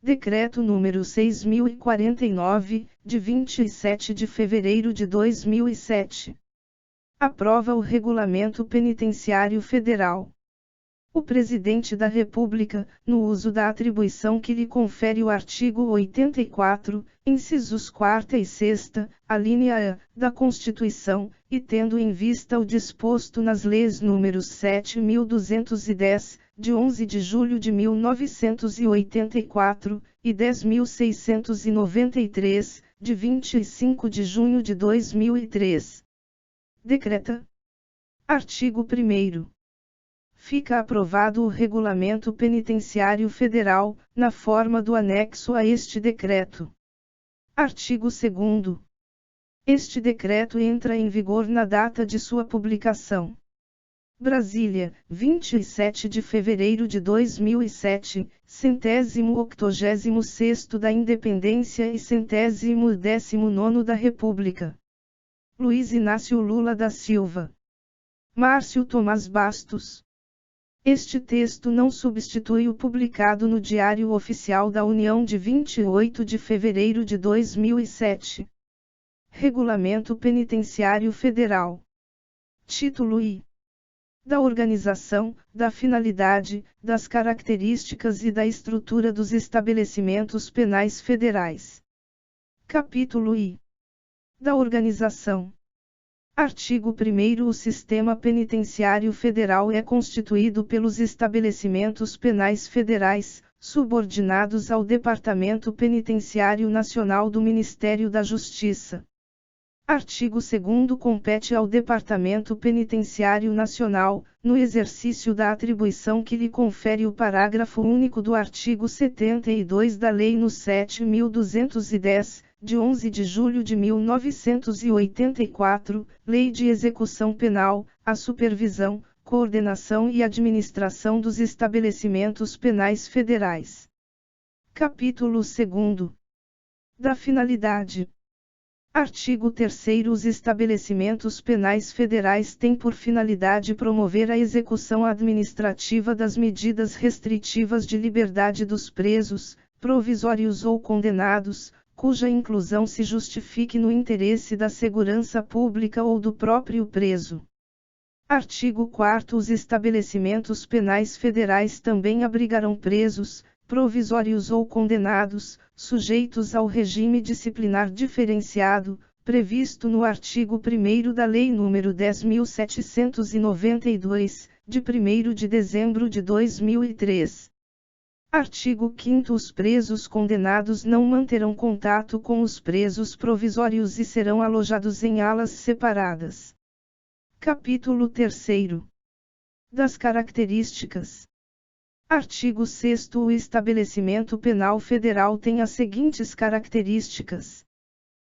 Decreto número 6.049, de 27 de fevereiro de 2007. Aprova o Regulamento Penitenciário Federal. O Presidente da República, no uso da atribuição que lhe confere o artigo 84, incisos 4ª e 6ª, alínea A, da Constituição, e tendo em vista o disposto nas leis nº 7.210, de 11 de julho de 1984, e 10.693, de 25 de junho de 2003. Decreta. Artigo 1º. Fica aprovado o Regulamento Penitenciário Federal, na forma do anexo a este decreto. Artigo 2º. Este decreto entra em vigor na data de sua publicação. Brasília, 27 de fevereiro de 2007, 186º da Independência e 119º da República. Luiz Inácio Lula da Silva. Márcio Tomás Bastos. Este texto não substitui o publicado no Diário Oficial da União de 28 de fevereiro de 2007. Regulamento Penitenciário Federal. Título I. Da organização, da finalidade, das características e da estrutura dos estabelecimentos penais federais. Capítulo I. Da organização. Artigo 1º. O sistema penitenciário federal é constituído pelos estabelecimentos penais federais, subordinados ao Departamento Penitenciário Nacional do Ministério da Justiça. Artigo 2º. Compete ao Departamento Penitenciário Nacional, no exercício da atribuição que lhe confere o parágrafo único do artigo 72 da Lei nº 7.210, de 11 de julho de 1984, Lei de Execução Penal, a supervisão, coordenação e administração dos estabelecimentos penais federais. Capítulo 2º. Da finalidade. Artigo 3º. Os estabelecimentos penais federais têm por finalidade promover a execução administrativa das medidas restritivas de liberdade dos presos, provisórios ou condenados, cuja inclusão se justifique no interesse da segurança pública ou do próprio preso. Artigo 4º. Os estabelecimentos penais federais também abrigarão presos, provisórios ou condenados, sujeitos ao regime disciplinar diferenciado, previsto no artigo 1º da Lei nº 10.792, de 1º de dezembro de 2003. Artigo 5º. Os presos condenados não manterão contato com os presos provisórios e serão alojados em alas separadas. Capítulo 3º. Das características. Artigo 6º. O estabelecimento penal federal tem as seguintes características.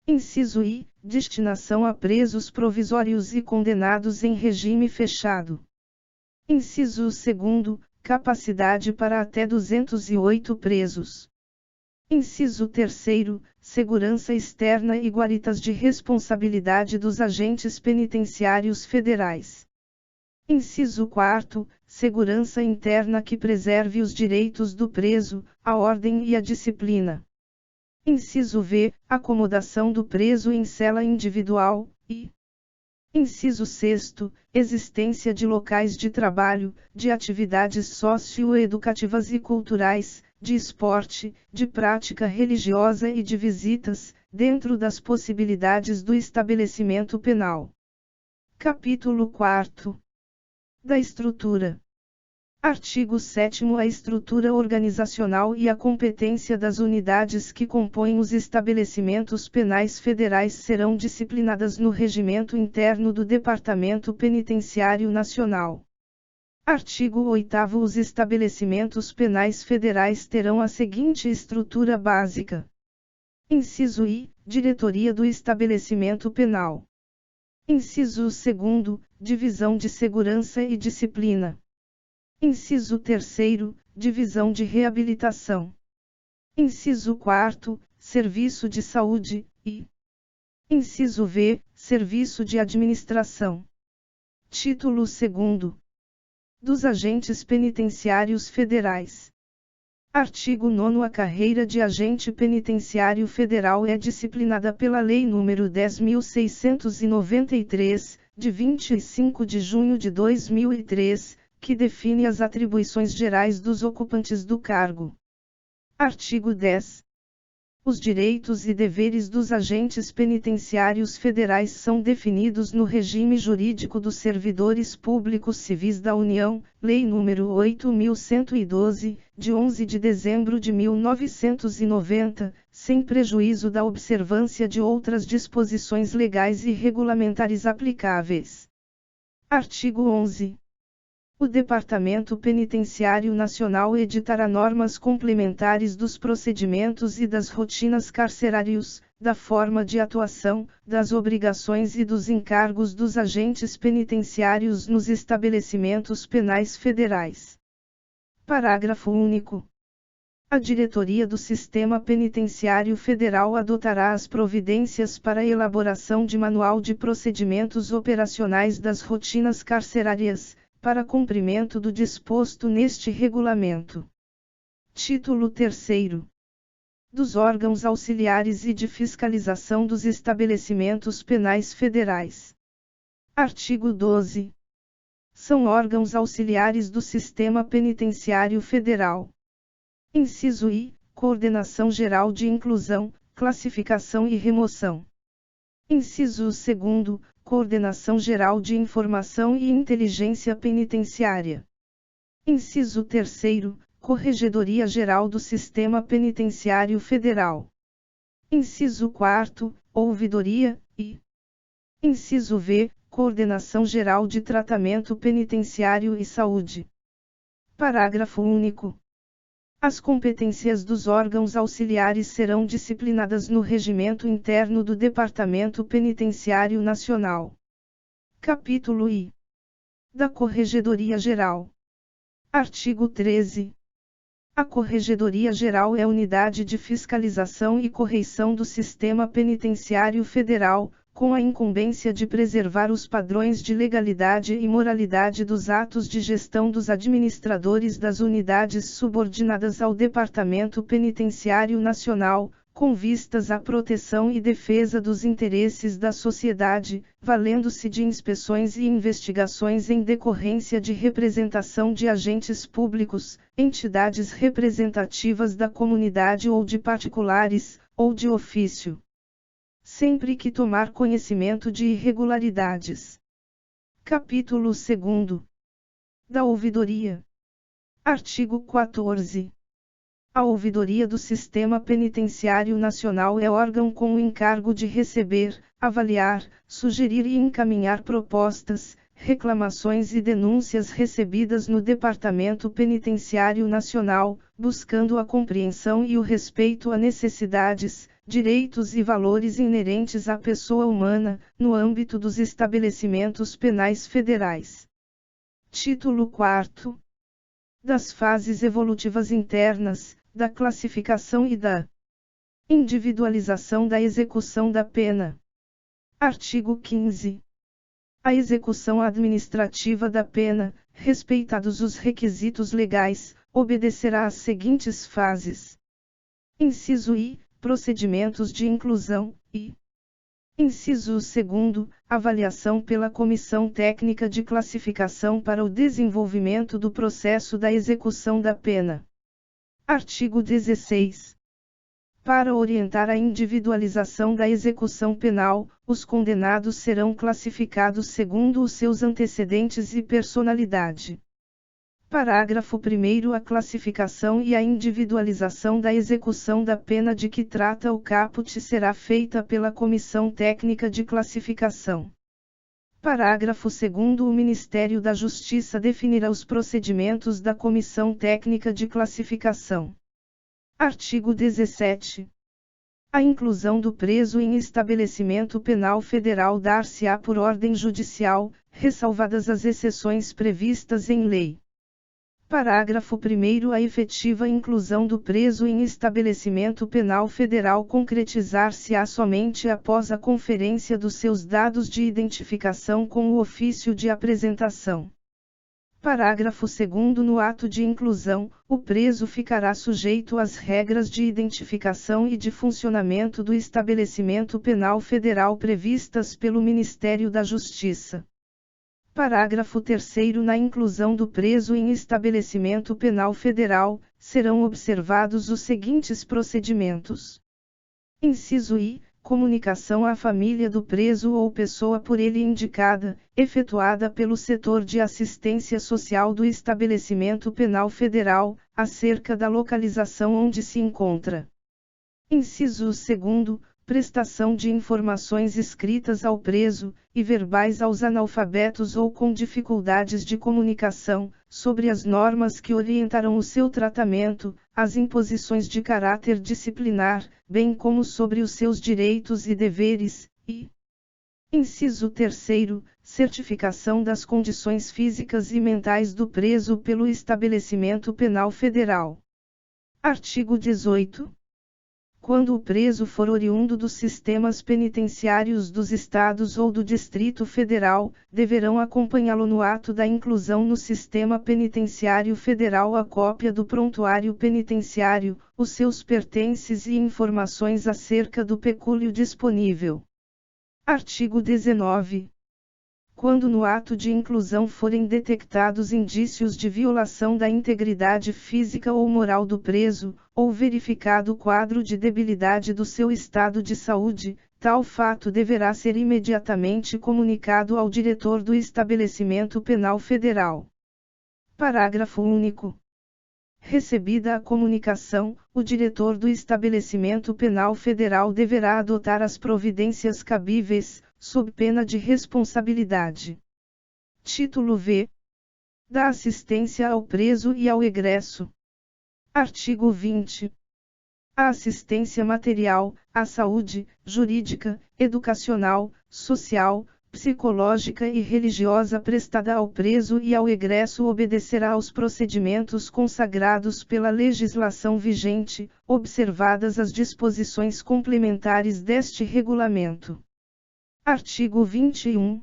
Inciso I. Destinação a presos provisórios e condenados em regime fechado. Inciso 2º. Capacidade para até 208 presos. Inciso 3º. Segurança externa e guaritas de responsabilidade dos agentes penitenciários federais. Inciso 4º. Segurança interna que preserve os direitos do preso, a ordem e a disciplina. Inciso V. Acomodação do preso em cela individual, e inciso 6º. Existência de locais de trabalho, de atividades socioeducativas e culturais, de esporte, de prática religiosa e de visitas, dentro das possibilidades do estabelecimento penal. Capítulo 4. Da estrutura. Artigo 7º. A estrutura organizacional e a competência das unidades que compõem os estabelecimentos penais federais serão disciplinadas no regimento interno do Departamento Penitenciário Nacional. Artigo 8º. Os estabelecimentos penais federais terão a seguinte estrutura básica. Inciso I. Diretoria do estabelecimento penal. Inciso 2º. Divisão de Segurança e Disciplina. Inciso 3º. Divisão de Reabilitação. Inciso 4º. Serviço de Saúde, e inciso V. Serviço de Administração. Título 2º. Dos agentes penitenciários federais. Artigo 9º. A carreira de agente penitenciário federal é disciplinada pela Lei nº 10.693, de 25 de junho de 2003, que define as atribuições gerais dos ocupantes do cargo. Artigo 10. Os direitos e deveres dos agentes penitenciários federais são definidos no regime jurídico dos servidores públicos civis da União, Lei nº 8.112, de 11 de dezembro de 1990, sem prejuízo da observância de outras disposições legais e regulamentares aplicáveis. Artigo 11. O Departamento Penitenciário Nacional editará normas complementares dos procedimentos e das rotinas carcerários, da forma de atuação, das obrigações e dos encargos dos agentes penitenciários nos estabelecimentos penais federais. Parágrafo único. A Diretoria do Sistema Penitenciário Federal adotará as providências para a elaboração de manual de procedimentos operacionais das rotinas carcerárias, para cumprimento do disposto neste regulamento. Título 3º. Dos órgãos auxiliares e de fiscalização dos estabelecimentos penais federais. Artigo 12. São órgãos auxiliares do Sistema Penitenciário Federal. Inciso I. Coordenação Geral de Inclusão, Classificação e Remoção. Inciso 2º. Coordenação Geral de Informação e Inteligência Penitenciária. Inciso 3º. Corregedoria Geral do Sistema Penitenciário Federal. Inciso 4º. Ouvidoria, e. Inciso V. Coordenação Geral de Tratamento Penitenciário e Saúde. Parágrafo único. As competências dos órgãos auxiliares serão disciplinadas no regimento interno do Departamento Penitenciário Nacional. Capítulo I. Da Corregedoria Geral. Artigo 13. A Corregedoria Geral é a unidade de fiscalização e correição do Sistema Penitenciário Federal, com a incumbência de preservar os padrões de legalidade e moralidade dos atos de gestão dos administradores das unidades subordinadas ao Departamento Penitenciário Nacional, com vistas à proteção e defesa dos interesses da sociedade, valendo-se de inspeções e investigações em decorrência de representação de agentes públicos, entidades representativas da comunidade ou de particulares, ou de ofício. Sempre que tomar conhecimento de irregularidades. Capítulo 2. Da Ouvidoria. Artigo 14. A Ouvidoria do Sistema Penitenciário Nacional é órgão com o encargo de receber, avaliar, sugerir e encaminhar propostas, reclamações e denúncias recebidas no Departamento Penitenciário Nacional, buscando a compreensão e o respeito a necessidades, direitos e valores inerentes à pessoa humana, no âmbito dos estabelecimentos penais federais. Título 4. Das fases evolutivas internas, da classificação e da individualização da execução da pena. Artigo 15. A execução administrativa da pena, respeitados os requisitos legais, obedecerá às seguintes fases. Inciso I. Procedimentos de inclusão, e. Inciso 2º. Avaliação pela Comissão Técnica de Classificação para o desenvolvimento do processo da execução da pena. Artigo 16. Para orientar a individualização da execução penal, os condenados serão classificados segundo os seus antecedentes e personalidade. Parágrafo 1º. A classificação e a individualização da execução da pena de que trata o caput será feita pela Comissão Técnica de Classificação. Parágrafo 2º. O Ministério da Justiça definirá os procedimentos da Comissão Técnica de Classificação. Artigo 17. A inclusão do preso em estabelecimento penal federal dar-se-á por ordem judicial, ressalvadas as exceções previstas em lei. Parágrafo 1º. A efetiva inclusão do preso em estabelecimento penal federal concretizar-se-á somente após a conferência dos seus dados de identificação com o ofício de apresentação. Parágrafo 2º. No ato de inclusão, o preso ficará sujeito às regras de identificação e de funcionamento do estabelecimento penal federal previstas pelo Ministério da Justiça. Parágrafo 3º. Na inclusão do preso em estabelecimento penal federal, serão observados os seguintes procedimentos. Inciso I. Comunicação à família do preso ou pessoa por ele indicada, efetuada pelo setor de assistência social do estabelecimento penal federal, acerca da localização onde se encontra. Inciso 2º. Prestação de informações escritas ao preso, e verbais aos analfabetos ou com dificuldades de comunicação, sobre as normas que orientarão o seu tratamento, as imposições de caráter disciplinar, bem como sobre os seus direitos e deveres, e inciso 3º, certificação das condições físicas e mentais do preso pelo estabelecimento penal federal. Artigo 18. Quando o preso for oriundo dos sistemas penitenciários dos Estados ou do Distrito Federal, deverão acompanhá-lo no ato da inclusão no sistema penitenciário federal a cópia do prontuário penitenciário, os seus pertences e informações acerca do pecúlio disponível. Artigo 19. Quando no ato de inclusão forem detectados indícios de violação da integridade física ou moral do preso, ou verificado o quadro de debilidade do seu estado de saúde, tal fato deverá ser imediatamente comunicado ao diretor do estabelecimento penal federal. Parágrafo único. Recebida a comunicação, o diretor do estabelecimento penal federal deverá adotar as providências cabíveis, sob pena de responsabilidade. Título V. Da assistência ao preso e ao egresso. Artigo 20. A assistência material, à saúde, jurídica, educacional, social, psicológica e religiosa prestada ao preso e ao egresso obedecerá aos procedimentos consagrados pela legislação vigente, observadas as disposições complementares deste regulamento. Artigo 21.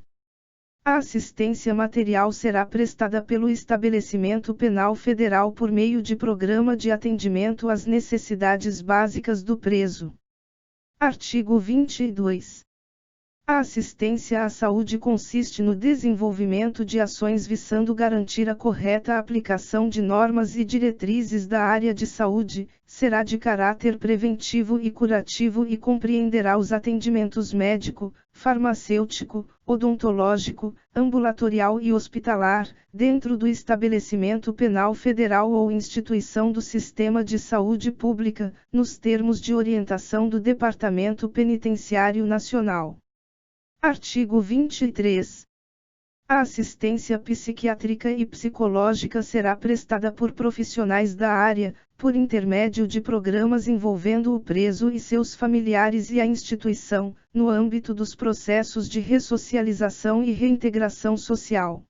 A assistência material será prestada pelo estabelecimento penal federal por meio de programa de atendimento às necessidades básicas do preso. Artigo 22. A assistência à saúde consiste no desenvolvimento de ações visando garantir a correta aplicação de normas e diretrizes da área de saúde, será de caráter preventivo e curativo e compreenderá os atendimentos médico, farmacêutico, odontológico, ambulatorial e hospitalar, dentro do estabelecimento penal federal ou instituição do sistema de saúde pública, nos termos de orientação do Departamento Penitenciário Nacional. Artigo 23. A assistência psiquiátrica e psicológica será prestada por profissionais da área, por intermédio de programas envolvendo o preso e seus familiares e a instituição, no âmbito dos processos de ressocialização e reintegração social.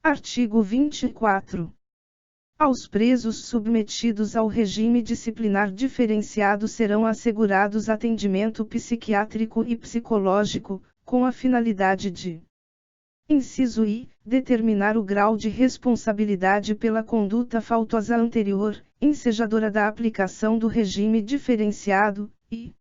Artigo 24. Aos presos submetidos ao regime disciplinar diferenciado serão assegurados atendimento psiquiátrico e psicológico, com a finalidade de: inciso I, determinar o grau de responsabilidade pela conduta faltosa anterior, ensejadora da aplicação do regime diferenciado, e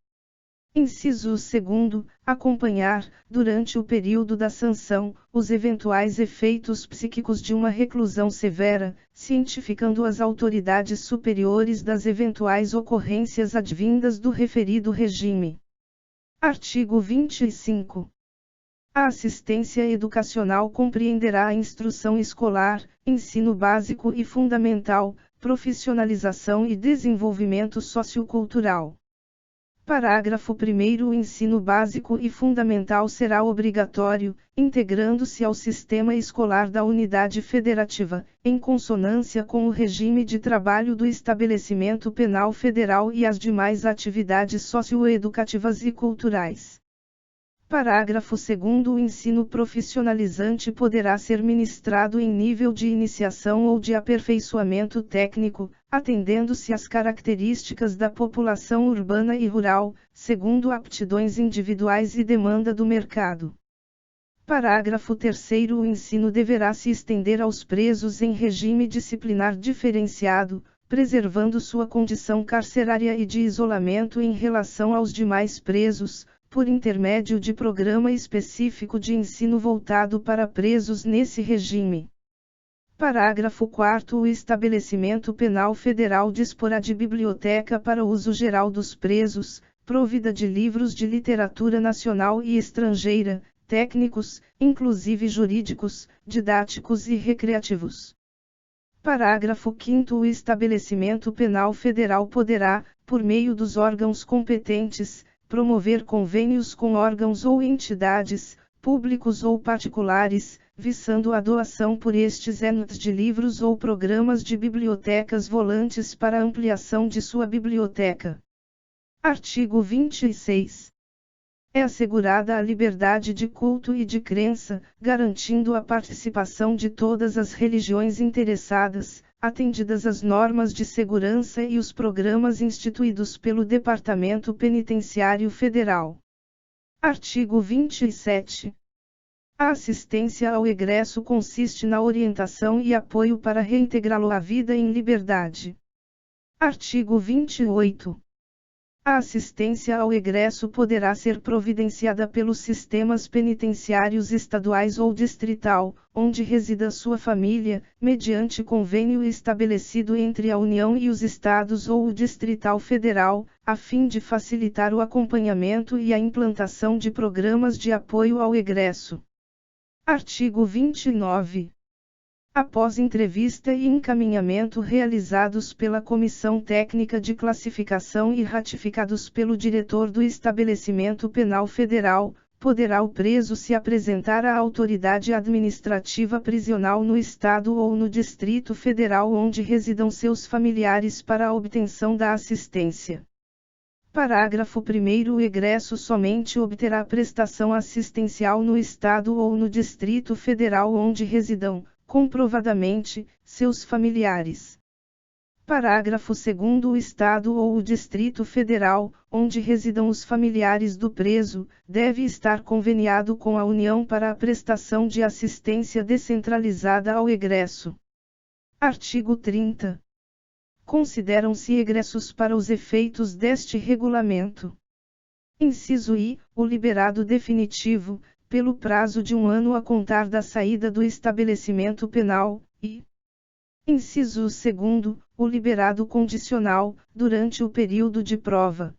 inciso II, acompanhar, durante o período da sanção, os eventuais efeitos psíquicos de uma reclusão severa, cientificando as autoridades superiores das eventuais ocorrências advindas do referido regime. Artigo 25. A assistência educacional compreenderá a instrução escolar, ensino básico e fundamental, profissionalização e desenvolvimento sociocultural. Parágrafo 1º. O ensino básico e fundamental será obrigatório, integrando-se ao sistema escolar da unidade federativa, em consonância com o regime de trabalho do estabelecimento penal federal e as demais atividades socioeducativas e culturais. Parágrafo 2º. O ensino profissionalizante poderá ser ministrado em nível de iniciação ou de aperfeiçoamento técnico, atendendo-se às características da população urbana e rural, segundo aptidões individuais e demanda do mercado. Parágrafo 3º. O ensino deverá se estender aos presos em regime disciplinar diferenciado, preservando sua condição carcerária e de isolamento em relação aos demais presos, por intermédio de programa específico de ensino voltado para presos nesse regime. Parágrafo 4º. O estabelecimento penal federal disporá de biblioteca para uso geral dos presos, provida de livros de literatura nacional e estrangeira, técnicos, inclusive jurídicos, didáticos e recreativos. Parágrafo 5º. O estabelecimento penal federal poderá, por meio dos órgãos competentes, promover convênios com órgãos ou entidades, públicos ou particulares, visando a doação por estes entes de livros ou programas de bibliotecas volantes para ampliação de sua biblioteca. Artigo 26. É assegurada a liberdade de culto e de crença, garantindo a participação de todas as religiões interessadas, atendidas as normas de segurança e os programas instituídos pelo Departamento Penitenciário Federal. Artigo 27. A assistência ao egresso consiste na orientação e apoio para reintegrá-lo à vida em liberdade. Artigo 28. A assistência ao egresso poderá ser providenciada pelos sistemas penitenciários estaduais ou distrital, onde resida sua família, mediante convênio estabelecido entre a União e os estados ou o Distrital Federal, a fim de facilitar o acompanhamento e a implantação de programas de apoio ao egresso. Artigo 29. Após entrevista e encaminhamento realizados pela Comissão Técnica de Classificação e ratificados pelo diretor do Estabelecimento Penal Federal, poderá o preso se apresentar à autoridade administrativa prisional no Estado ou no Distrito Federal onde residam seus familiares para a obtenção da assistência. Parágrafo 1º. O egresso somente obterá prestação assistencial no Estado ou no Distrito Federal onde residam, comprovadamente, seus familiares. Parágrafo 2º. O Estado ou o Distrito Federal, onde residam os familiares do preso, deve estar conveniado com a União para a prestação de assistência descentralizada ao egresso. Artigo 30. Consideram-se egressos para os efeitos deste regulamento. Inciso I. O liberado definitivo, pelo prazo de 1 ano a contar da saída do estabelecimento penal, e inciso 2º, o liberado condicional, durante o período de prova.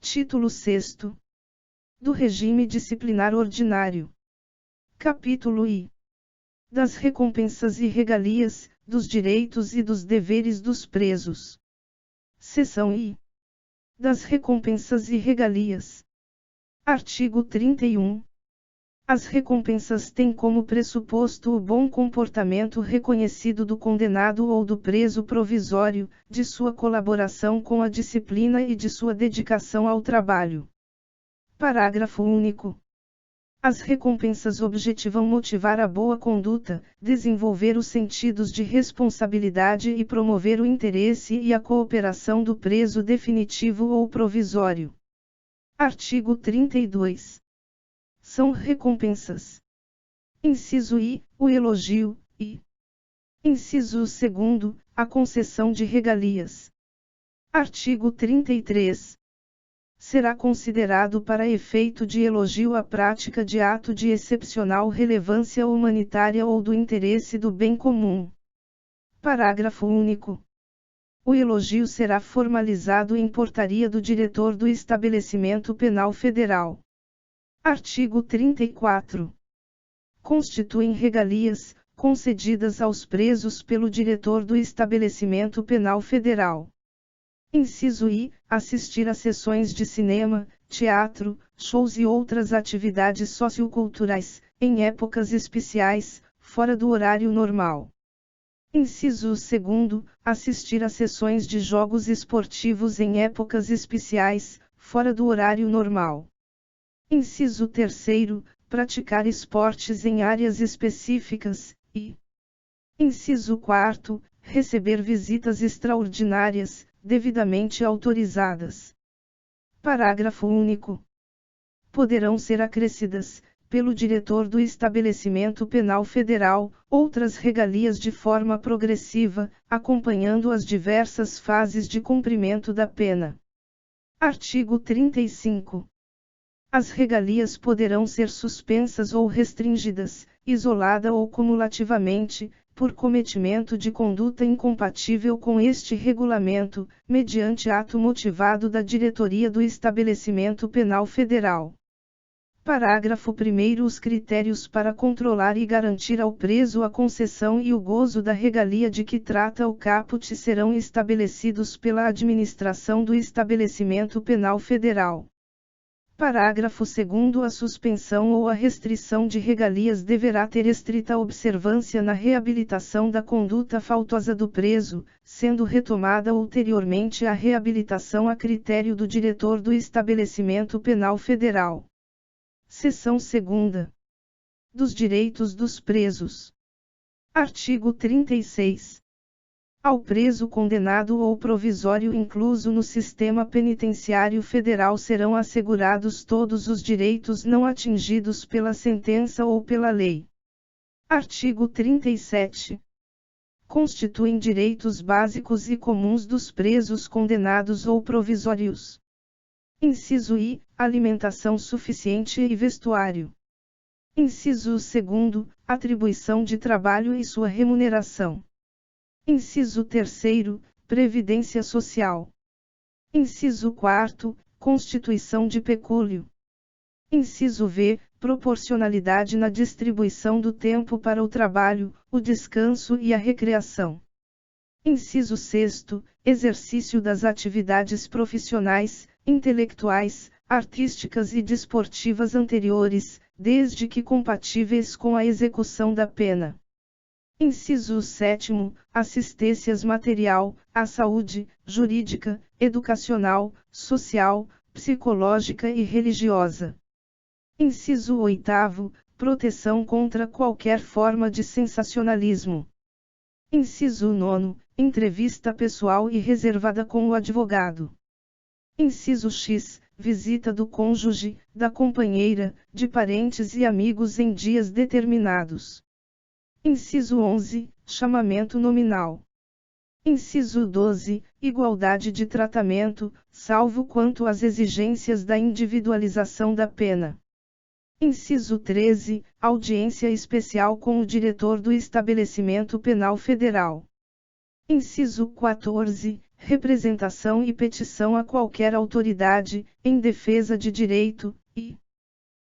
Título 6º. Do regime disciplinar ordinário. Capítulo I. Das recompensas e regalias, dos direitos e dos deveres dos presos. Seção I. Das recompensas e regalias. Artigo 31. As recompensas têm como pressuposto o bom comportamento reconhecido do condenado ou do preso provisório, de sua colaboração com a disciplina e de sua dedicação ao trabalho. Parágrafo único. As recompensas objetivam motivar a boa conduta, desenvolver os sentidos de responsabilidade e promover o interesse e a cooperação do preso definitivo ou provisório. Artigo 32. São recompensas. Inciso I, o elogio, e inciso 2º, a concessão de regalias. Artigo 33. Será considerado para efeito de elogio a prática de ato de excepcional relevância humanitária ou do interesse do bem comum. Parágrafo único. O elogio será formalizado em portaria do diretor do Estabelecimento Penal Federal. Artigo 34. Constituem regalias, concedidas aos presos pelo diretor do Estabelecimento Penal Federal. Inciso I. Assistir a sessões de cinema, teatro, shows e outras atividades socioculturais, em épocas especiais, fora do horário normal. Inciso 2º. Assistir a sessões de jogos esportivos em épocas especiais, fora do horário normal. Inciso 3º. Praticar esportes em áreas específicas, e inciso 4º. Receber visitas extraordinárias, devidamente autorizadas. Parágrafo único. Poderão ser acrescidas, pelo diretor do estabelecimento penal federal, outras regalias de forma progressiva, acompanhando as diversas fases de cumprimento da pena. Artigo 35. As regalias poderão ser suspensas ou restringidas, isolada ou cumulativamente, por cometimento de conduta incompatível com este regulamento, mediante ato motivado da diretoria do estabelecimento penal federal. Parágrafo 1º. Os critérios para controlar e garantir ao preso a concessão e o gozo da regalia de que trata o caput serão estabelecidos pela administração do estabelecimento penal federal. Parágrafo 2º. A suspensão ou a restrição de regalias deverá ter estrita observância na reabilitação da conduta faltosa do preso, sendo retomada ulteriormente a reabilitação a critério do diretor do estabelecimento penal federal. Seção 2ª. Dos direitos dos presos. Artigo 36. Ao preso condenado ou provisório incluso no sistema penitenciário federal serão assegurados todos os direitos não atingidos pela sentença ou pela lei. Artigo 37. Constituem direitos básicos e comuns dos presos condenados ou provisórios. Inciso I. Alimentação suficiente e vestuário. Inciso 2. Atribuição de trabalho e sua remuneração. Inciso 3º, Previdência Social. Inciso 4º, Constituição de pecúlio. Inciso V, proporcionalidade na distribuição do tempo para o trabalho, o descanso e a recreação. Inciso 6º, exercício das atividades profissionais, intelectuais, artísticas e desportivas anteriores, desde que compatíveis com a execução da pena. Inciso 7º, assistências material, à saúde, jurídica, educacional, social, psicológica e religiosa. Inciso 8º, proteção contra qualquer forma de sensacionalismo. Inciso 9º, entrevista pessoal e reservada com o advogado. Inciso X, visita do cônjuge, da companheira, de parentes e amigos em dias determinados. Inciso 11, chamamento nominal. Inciso 12, igualdade de tratamento, salvo quanto às exigências da individualização da pena. Inciso 13, audiência especial com o diretor do estabelecimento penal federal. Inciso 14, representação e petição a qualquer autoridade, em defesa de direito, e.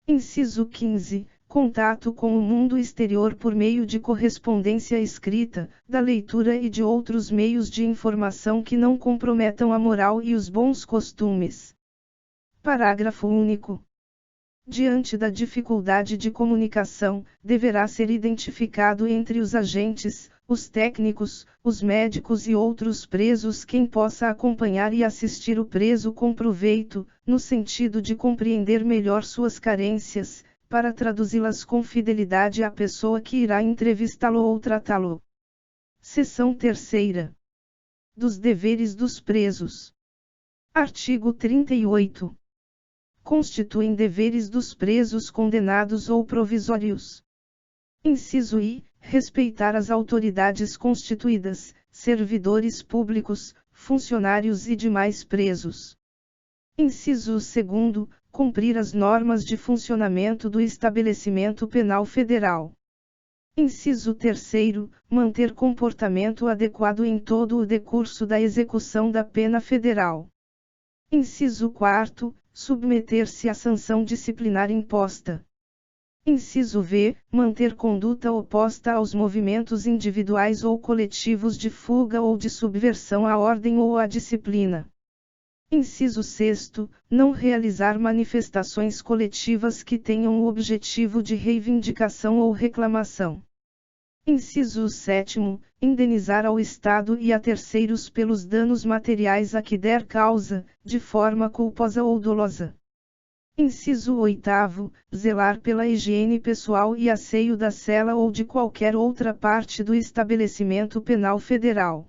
Inciso 15, contato com o mundo exterior por meio de correspondência escrita, da leitura e de outros meios de informação que não comprometam a moral e os bons costumes. Parágrafo único. Diante da dificuldade de comunicação, deverá ser identificado entre os agentes, os técnicos, os médicos e outros presos quem possa acompanhar e assistir o preso com proveito, no sentido de compreender melhor suas carências, para traduzi-las com fidelidade à pessoa que irá entrevistá-lo ou tratá-lo. Seção 3ª. Dos deveres dos presos. Artigo 38. Constituem deveres dos presos condenados ou provisórios. Inciso I. Respeitar as autoridades constituídas, servidores públicos, funcionários e demais presos. Inciso 2. Cumprir as normas de funcionamento do estabelecimento penal federal. Inciso 3. Manter comportamento adequado em todo o decurso da execução da pena federal. Inciso 4. Submeter-se à sanção disciplinar imposta. Inciso V. Manter conduta oposta aos movimentos individuais ou coletivos de fuga ou de subversão à ordem ou à disciplina. Inciso 6º, não realizar manifestações coletivas que tenham o objetivo de reivindicação ou reclamação. Inciso 7º, indenizar ao Estado e a terceiros pelos danos materiais a que der causa, de forma culposa ou dolosa. Inciso 8º, zelar pela higiene pessoal e asseio da cela ou de qualquer outra parte do estabelecimento penal federal.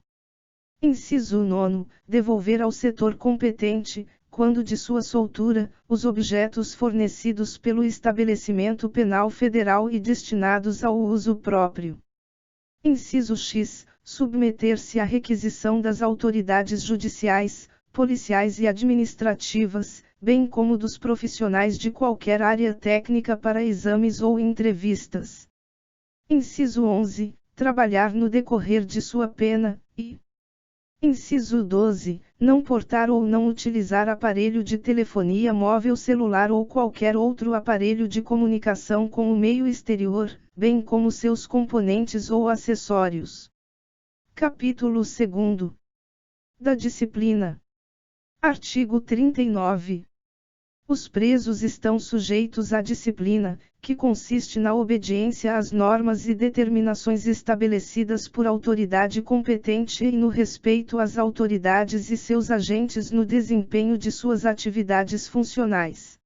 Inciso 9º, devolver ao setor competente, quando de sua soltura, os objetos fornecidos pelo estabelecimento penal federal e destinados ao uso próprio. Inciso X. Submeter-se à requisição das autoridades judiciais, policiais e administrativas, bem como dos profissionais de qualquer área técnica para exames ou entrevistas. Inciso 11. Trabalhar no decorrer de sua pena, e inciso 12. Não portar ou não utilizar aparelho de telefonia móvel celular ou qualquer outro aparelho de comunicação com o meio exterior, bem como seus componentes ou acessórios. Capítulo 2. Da disciplina. Artigo 39. Os presos estão sujeitos à disciplina, que consiste na obediência às normas e determinações estabelecidas por autoridade competente e no respeito às autoridades e seus agentes no desempenho de suas atividades funcionais.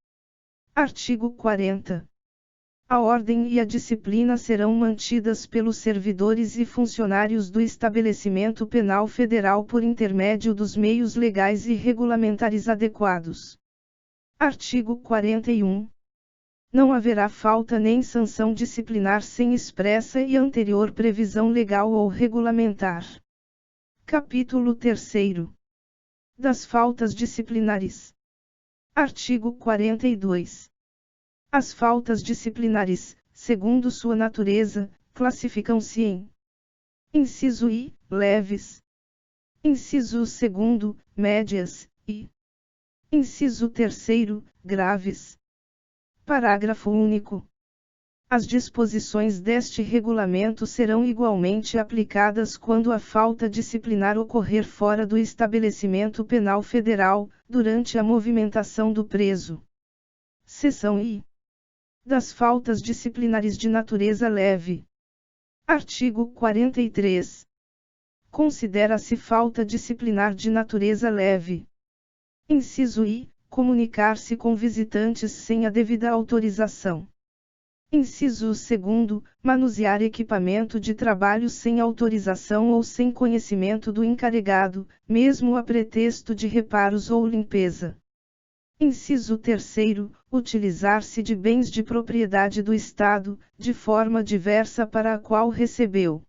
Artigo 40. A ordem e a disciplina serão mantidas pelos servidores e funcionários do estabelecimento penal federal por intermédio dos meios legais e regulamentares adequados. Artigo 41. Não haverá falta nem sanção disciplinar sem expressa e anterior previsão legal ou regulamentar. Capítulo 3. Das faltas disciplinares. Artigo 42. As faltas disciplinares, segundo sua natureza, classificam-se em: inciso I, leves; inciso II, médias; e inciso 3, graves. Parágrafo único. As disposições deste regulamento serão igualmente aplicadas quando a falta disciplinar ocorrer fora do estabelecimento penal federal, durante a movimentação do preso. Seção I. Das faltas disciplinares de natureza leve. Artigo 43. Considera-se falta disciplinar de natureza leve: inciso I. Comunicar-se com visitantes sem a devida autorização. Inciso 2. Manusear equipamento de trabalho sem autorização ou sem conhecimento do encarregado, mesmo a pretexto de reparos ou limpeza. Inciso 3. Utilizar-se de bens de propriedade do Estado, de forma diversa para a qual recebeu.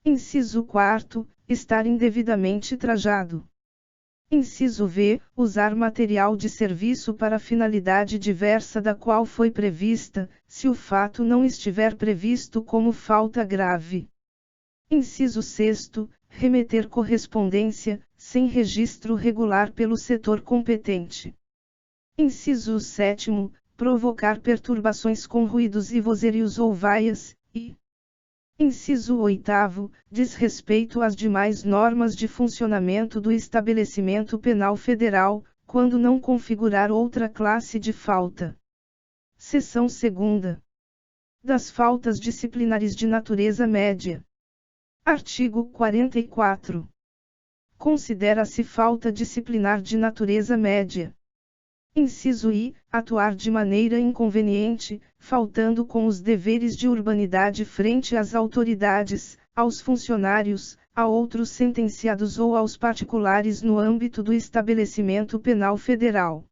Inciso 4. Estar indevidamente trajado. Inciso V. Usar material de serviço para finalidade diversa da qual foi prevista, se o fato não estiver previsto como falta grave. Inciso 6. Remeter correspondência, sem registro regular pelo setor competente. Inciso 7. Provocar perturbações com ruídos e vozerios ou vaias, e inciso 8. Desrespeito às demais normas de funcionamento do estabelecimento penal federal, quando não configurar outra classe de falta. Seção 2. Das faltas disciplinares de natureza média. Artigo 44. Considera-se falta disciplinar de natureza média: inciso I. Atuar de maneira inconveniente, faltando com os deveres de urbanidade frente às autoridades, aos funcionários, a outros sentenciados ou aos particulares no âmbito do estabelecimento penal federal.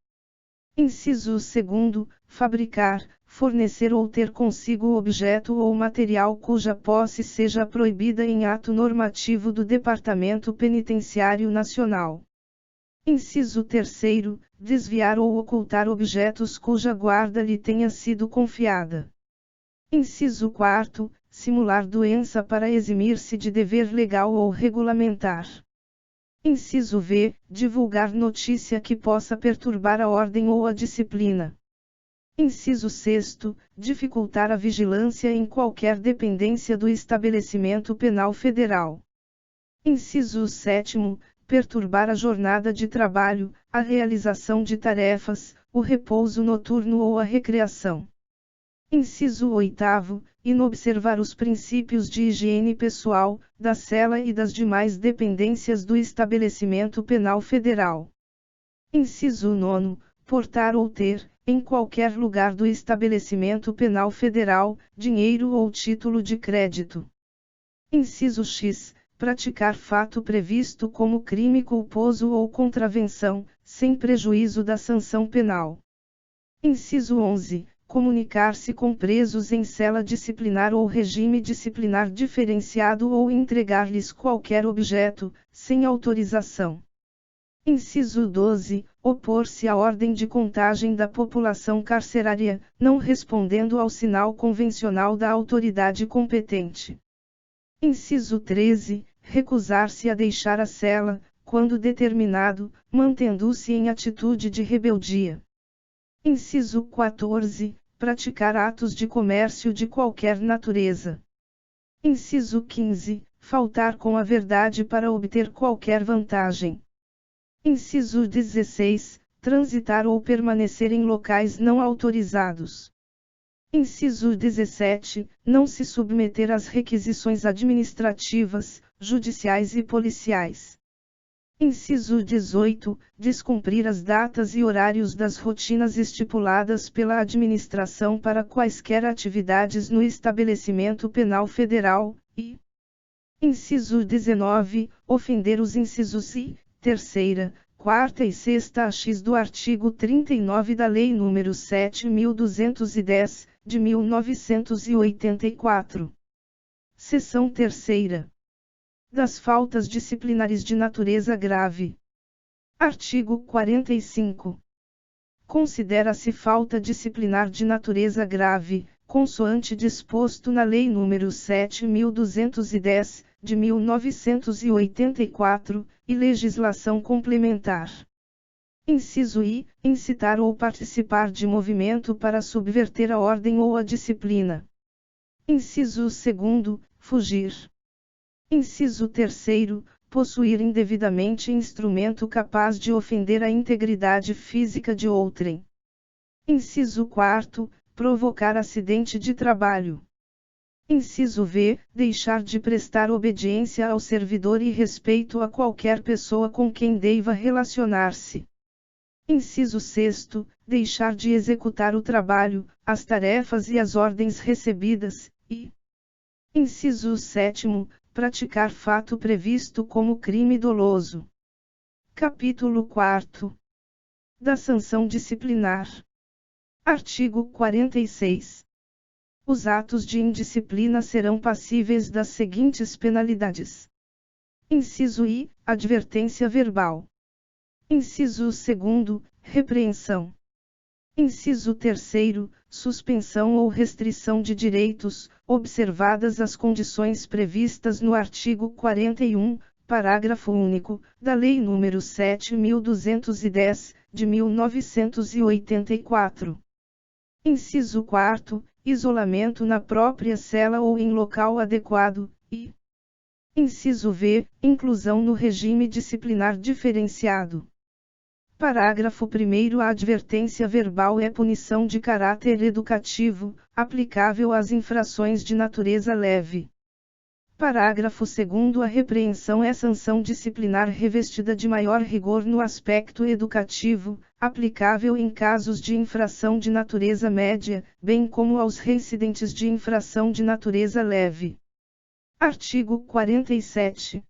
Inciso 2. Fabricar, fornecer ou ter consigo objeto ou material cuja posse seja proibida em ato normativo do Departamento Penitenciário Nacional. Inciso 3. Desviar ou ocultar objetos cuja guarda lhe tenha sido confiada. Inciso 4. Simular doença para eximir-se de dever legal ou regulamentar. Inciso V. Divulgar notícia que possa perturbar a ordem ou a disciplina. Inciso 6. Dificultar a vigilância em qualquer dependência do estabelecimento penal federal. Inciso 7. Perturbar a jornada de trabalho, a realização de tarefas, o repouso noturno ou a recreação. Inciso 8. Inobservar os princípios de higiene pessoal, da cela e das demais dependências do estabelecimento penal federal. Inciso 9. Portar ou ter, em qualquer lugar do estabelecimento penal federal, dinheiro ou título de crédito. Inciso X. Praticar fato previsto como crime culposo ou contravenção, sem prejuízo da sanção penal. Inciso 11. Comunicar-se com presos em cela disciplinar ou regime disciplinar diferenciado ou entregar-lhes qualquer objeto, sem autorização. Inciso 12. Opor-se à ordem de contagem da população carcerária, não respondendo ao sinal convencional da autoridade competente. Inciso 13. Recusar-se a deixar a cela, quando determinado, mantendo-se em atitude de rebeldia. Inciso 14. Praticar atos de comércio de qualquer natureza. Inciso 15. Faltar com a verdade para obter qualquer vantagem. Inciso 16. Transitar ou permanecer em locais não autorizados. Inciso 17. Não se submeter às requisições administrativas, judiciais e policiais. Inciso 18. Descumprir as datas e horários das rotinas estipuladas pela administração para quaisquer atividades no estabelecimento penal federal, e. Inciso 19. Ofender os incisos I, terceira, quarta e sexta AX do artigo 39 da Lei nº 7.210, de 1984. Seção terceira. Das faltas disciplinares de natureza grave. Artigo 45. Considera-se falta disciplinar de natureza grave, consoante disposto na Lei nº 7.210, de 1984, e legislação complementar. Inciso I. Incitar ou participar de movimento para subverter a ordem ou a disciplina. Inciso 2. Fugir. Inciso 3. Possuir indevidamente instrumento capaz de ofender a integridade física de outrem. Inciso 4. Provocar acidente de trabalho. Inciso V. Deixar de prestar obediência ao servidor e respeito a qualquer pessoa com quem deva relacionar-se. Inciso 6. Deixar de executar o trabalho, as tarefas e as ordens recebidas, e. Inciso 7. Praticar fato previsto como crime doloso. Capítulo 4. Da sanção disciplinar. Artigo 46. Os atos de indisciplina serão passíveis das seguintes penalidades. Inciso I. Advertência verbal. Inciso 2. Repreensão. Inciso 3. Suspensão ou restrição de direitos, observadas as condições previstas no artigo 41, parágrafo único, da Lei nº 7.210, de 1984. Inciso 4. Isolamento na própria cela ou em local adequado, e. Inciso V. Inclusão no regime disciplinar diferenciado. Parágrafo 1º. A advertência verbal é punição de caráter educativo, aplicável às infrações de natureza leve. Parágrafo 2º. A repreensão é sanção disciplinar revestida de maior rigor no aspecto educativo, aplicável em casos de infração de natureza média, bem como aos reincidentes de infração de natureza leve. Artigo 47.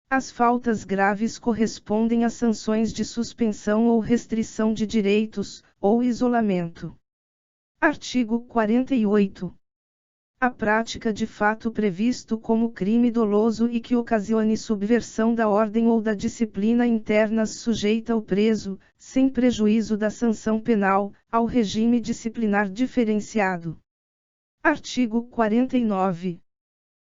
As faltas graves correspondem a sanções de suspensão ou restrição de direitos, ou isolamento. Artigo 48. A prática de fato previsto como crime doloso e que ocasione subversão da ordem ou da disciplina internas sujeita o preso, sem prejuízo da sanção penal, ao regime disciplinar diferenciado. Artigo 49.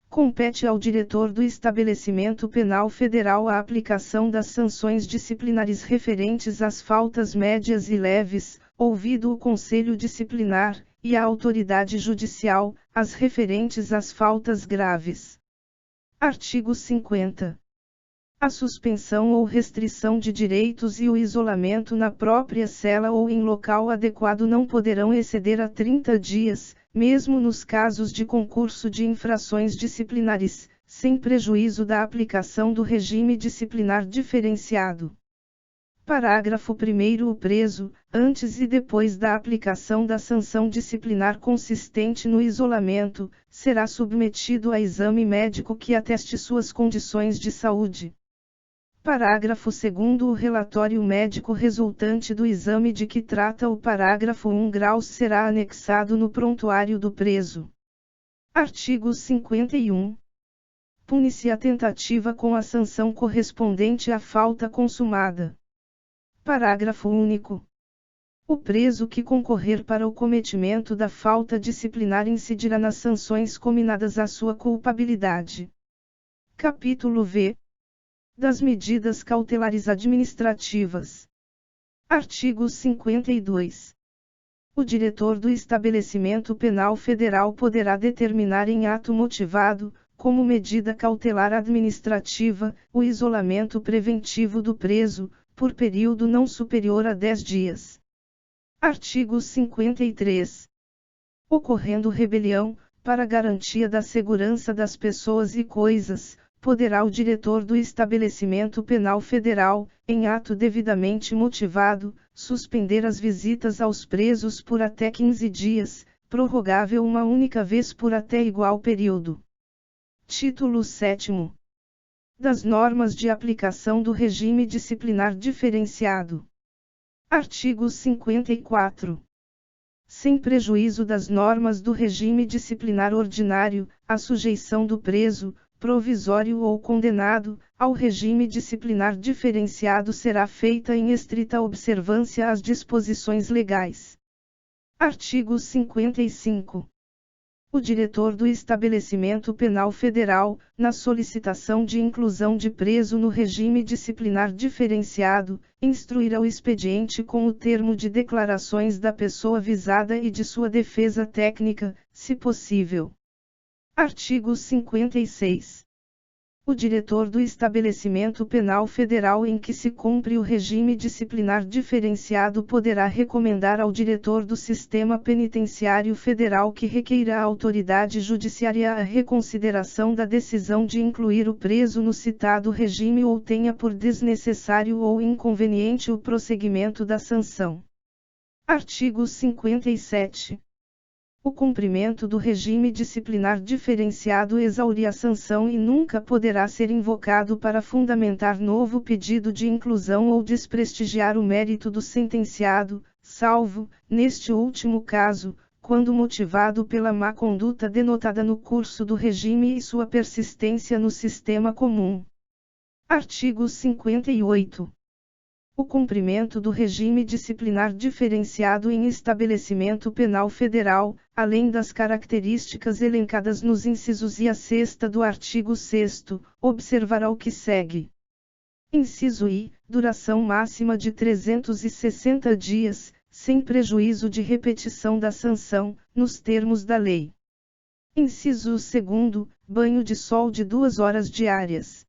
Compete ao diretor do estabelecimento penal federal a aplicação das sanções disciplinares referentes às faltas médias e leves, ouvido o Conselho Disciplinar, e a autoridade judicial, as referentes às faltas graves. Artigo 50. A suspensão ou restrição de direitos e o isolamento na própria cela ou em local adequado não poderão exceder a 30 dias, mesmo nos casos de concurso de infrações disciplinares, sem prejuízo da aplicação do regime disciplinar diferenciado. Parágrafo 1º. O preso, antes e depois da aplicação da sanção disciplinar consistente no isolamento, será submetido a exame médico que ateste suas condições de saúde. Parágrafo 2º. O relatório médico resultante do exame de que trata o parágrafo 1 graus será anexado no prontuário do preso. Artigo 51. Pune-se a tentativa com a sanção correspondente à falta consumada. Parágrafo único. O preso que concorrer para o cometimento da falta disciplinar incidirá nas sanções cominadas à sua culpabilidade. Capítulo V. Das medidas cautelares administrativas. Artigo 52. O diretor do estabelecimento penal federal poderá determinar em ato motivado, como medida cautelar administrativa, o isolamento preventivo do preso, por período não superior a 10 dias. Artigo 53. Ocorrendo rebelião, para garantia da segurança das pessoas e coisas, poderá o diretor do estabelecimento penal federal, em ato devidamente motivado, suspender as visitas aos presos por até 15 dias, prorrogável uma única vez por até igual período. Título 7º. Das normas de aplicação do regime disciplinar diferenciado. Artigo 54. Sem prejuízo das normas do regime disciplinar ordinário, a sujeição do preso, provisório ou condenado, ao regime disciplinar diferenciado será feita em estrita observância às disposições legais. Artigo 55. O diretor do estabelecimento penal federal, na solicitação de inclusão de preso no regime disciplinar diferenciado, instruirá o expediente com o termo de declarações da pessoa visada e de sua defesa técnica, se possível. Artigo 56. O diretor do estabelecimento penal federal em que se cumpre o regime disciplinar diferenciado poderá recomendar ao diretor do sistema penitenciário federal que requeira a autoridade judiciária a reconsideração da decisão de incluir o preso no citado regime ou tenha por desnecessário ou inconveniente o prosseguimento da sanção. Artigo 57. O cumprimento do regime disciplinar diferenciado exaure a sanção e nunca poderá ser invocado para fundamentar novo pedido de inclusão ou desprestigiar o mérito do sentenciado, salvo, neste último caso, quando motivado pela má conduta denotada no curso do regime e sua persistência no sistema comum. Artigo 58. O cumprimento do regime disciplinar diferenciado em estabelecimento penal federal, além das características elencadas nos incisos I a 6ª do artigo 6º, observará o que segue. Inciso I, duração máxima de 360 dias, sem prejuízo de repetição da sanção, nos termos da lei. Inciso II, banho de sol de 2 horas diárias.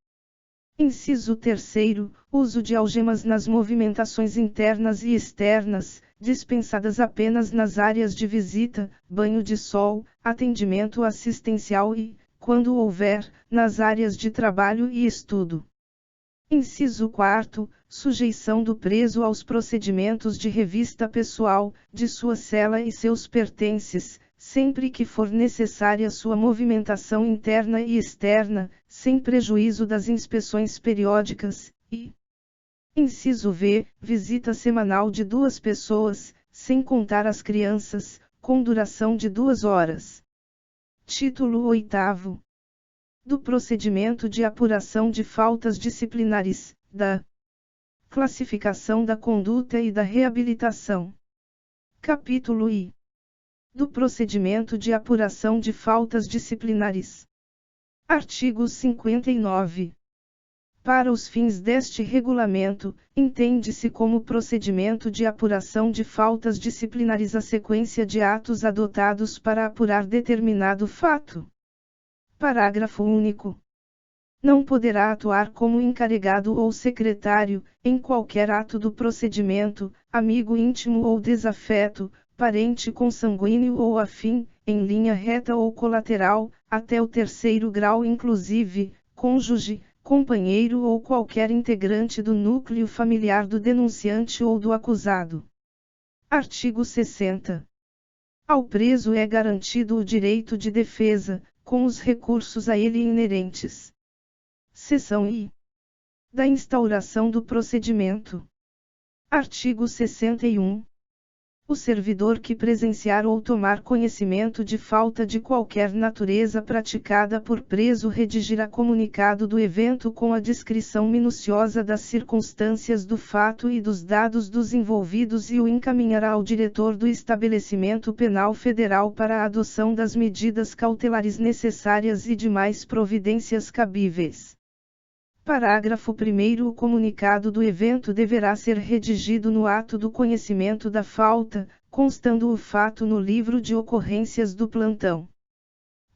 Inciso 3º, uso de algemas nas movimentações internas e externas, dispensadas apenas nas áreas de visita, banho de sol, atendimento assistencial e, quando houver, nas áreas de trabalho e estudo. Inciso 4º, sujeição do preso aos procedimentos de revista pessoal, de sua cela e seus pertences, sempre que for necessária sua movimentação interna e externa, sem prejuízo das inspeções periódicas, e inciso V, visita semanal de 2 pessoas, sem contar as crianças, com duração de 2 horas. Título 8º. Do procedimento de apuração de faltas disciplinares, da classificação da conduta e da reabilitação. Capítulo I. Do procedimento de apuração de faltas disciplinares. Artigo 59. Para os fins deste regulamento, entende-se como procedimento de apuração de faltas disciplinares a sequência de atos adotados para apurar determinado fato. Parágrafo único. Não poderá atuar como encarregado ou secretário, em qualquer ato do procedimento, amigo íntimo ou desafeto, parente consanguíneo ou afim, em linha reta ou colateral, até o 3º grau inclusive, cônjuge, companheiro ou qualquer integrante do núcleo familiar do denunciante ou do acusado. Artigo 60. Ao preso é garantido o direito de defesa, com os recursos a ele inerentes. Seção I. Da instauração do procedimento. Artigo 61. O servidor que presenciar ou tomar conhecimento de falta de qualquer natureza praticada por preso redigirá comunicado do evento com a descrição minuciosa das circunstâncias do fato e dos dados dos envolvidos e o encaminhará ao diretor do estabelecimento penal federal para a adoção das medidas cautelares necessárias e demais providências cabíveis. Parágrafo 1º. O comunicado do evento deverá ser redigido no ato do conhecimento da falta, constando o fato no livro de ocorrências do plantão.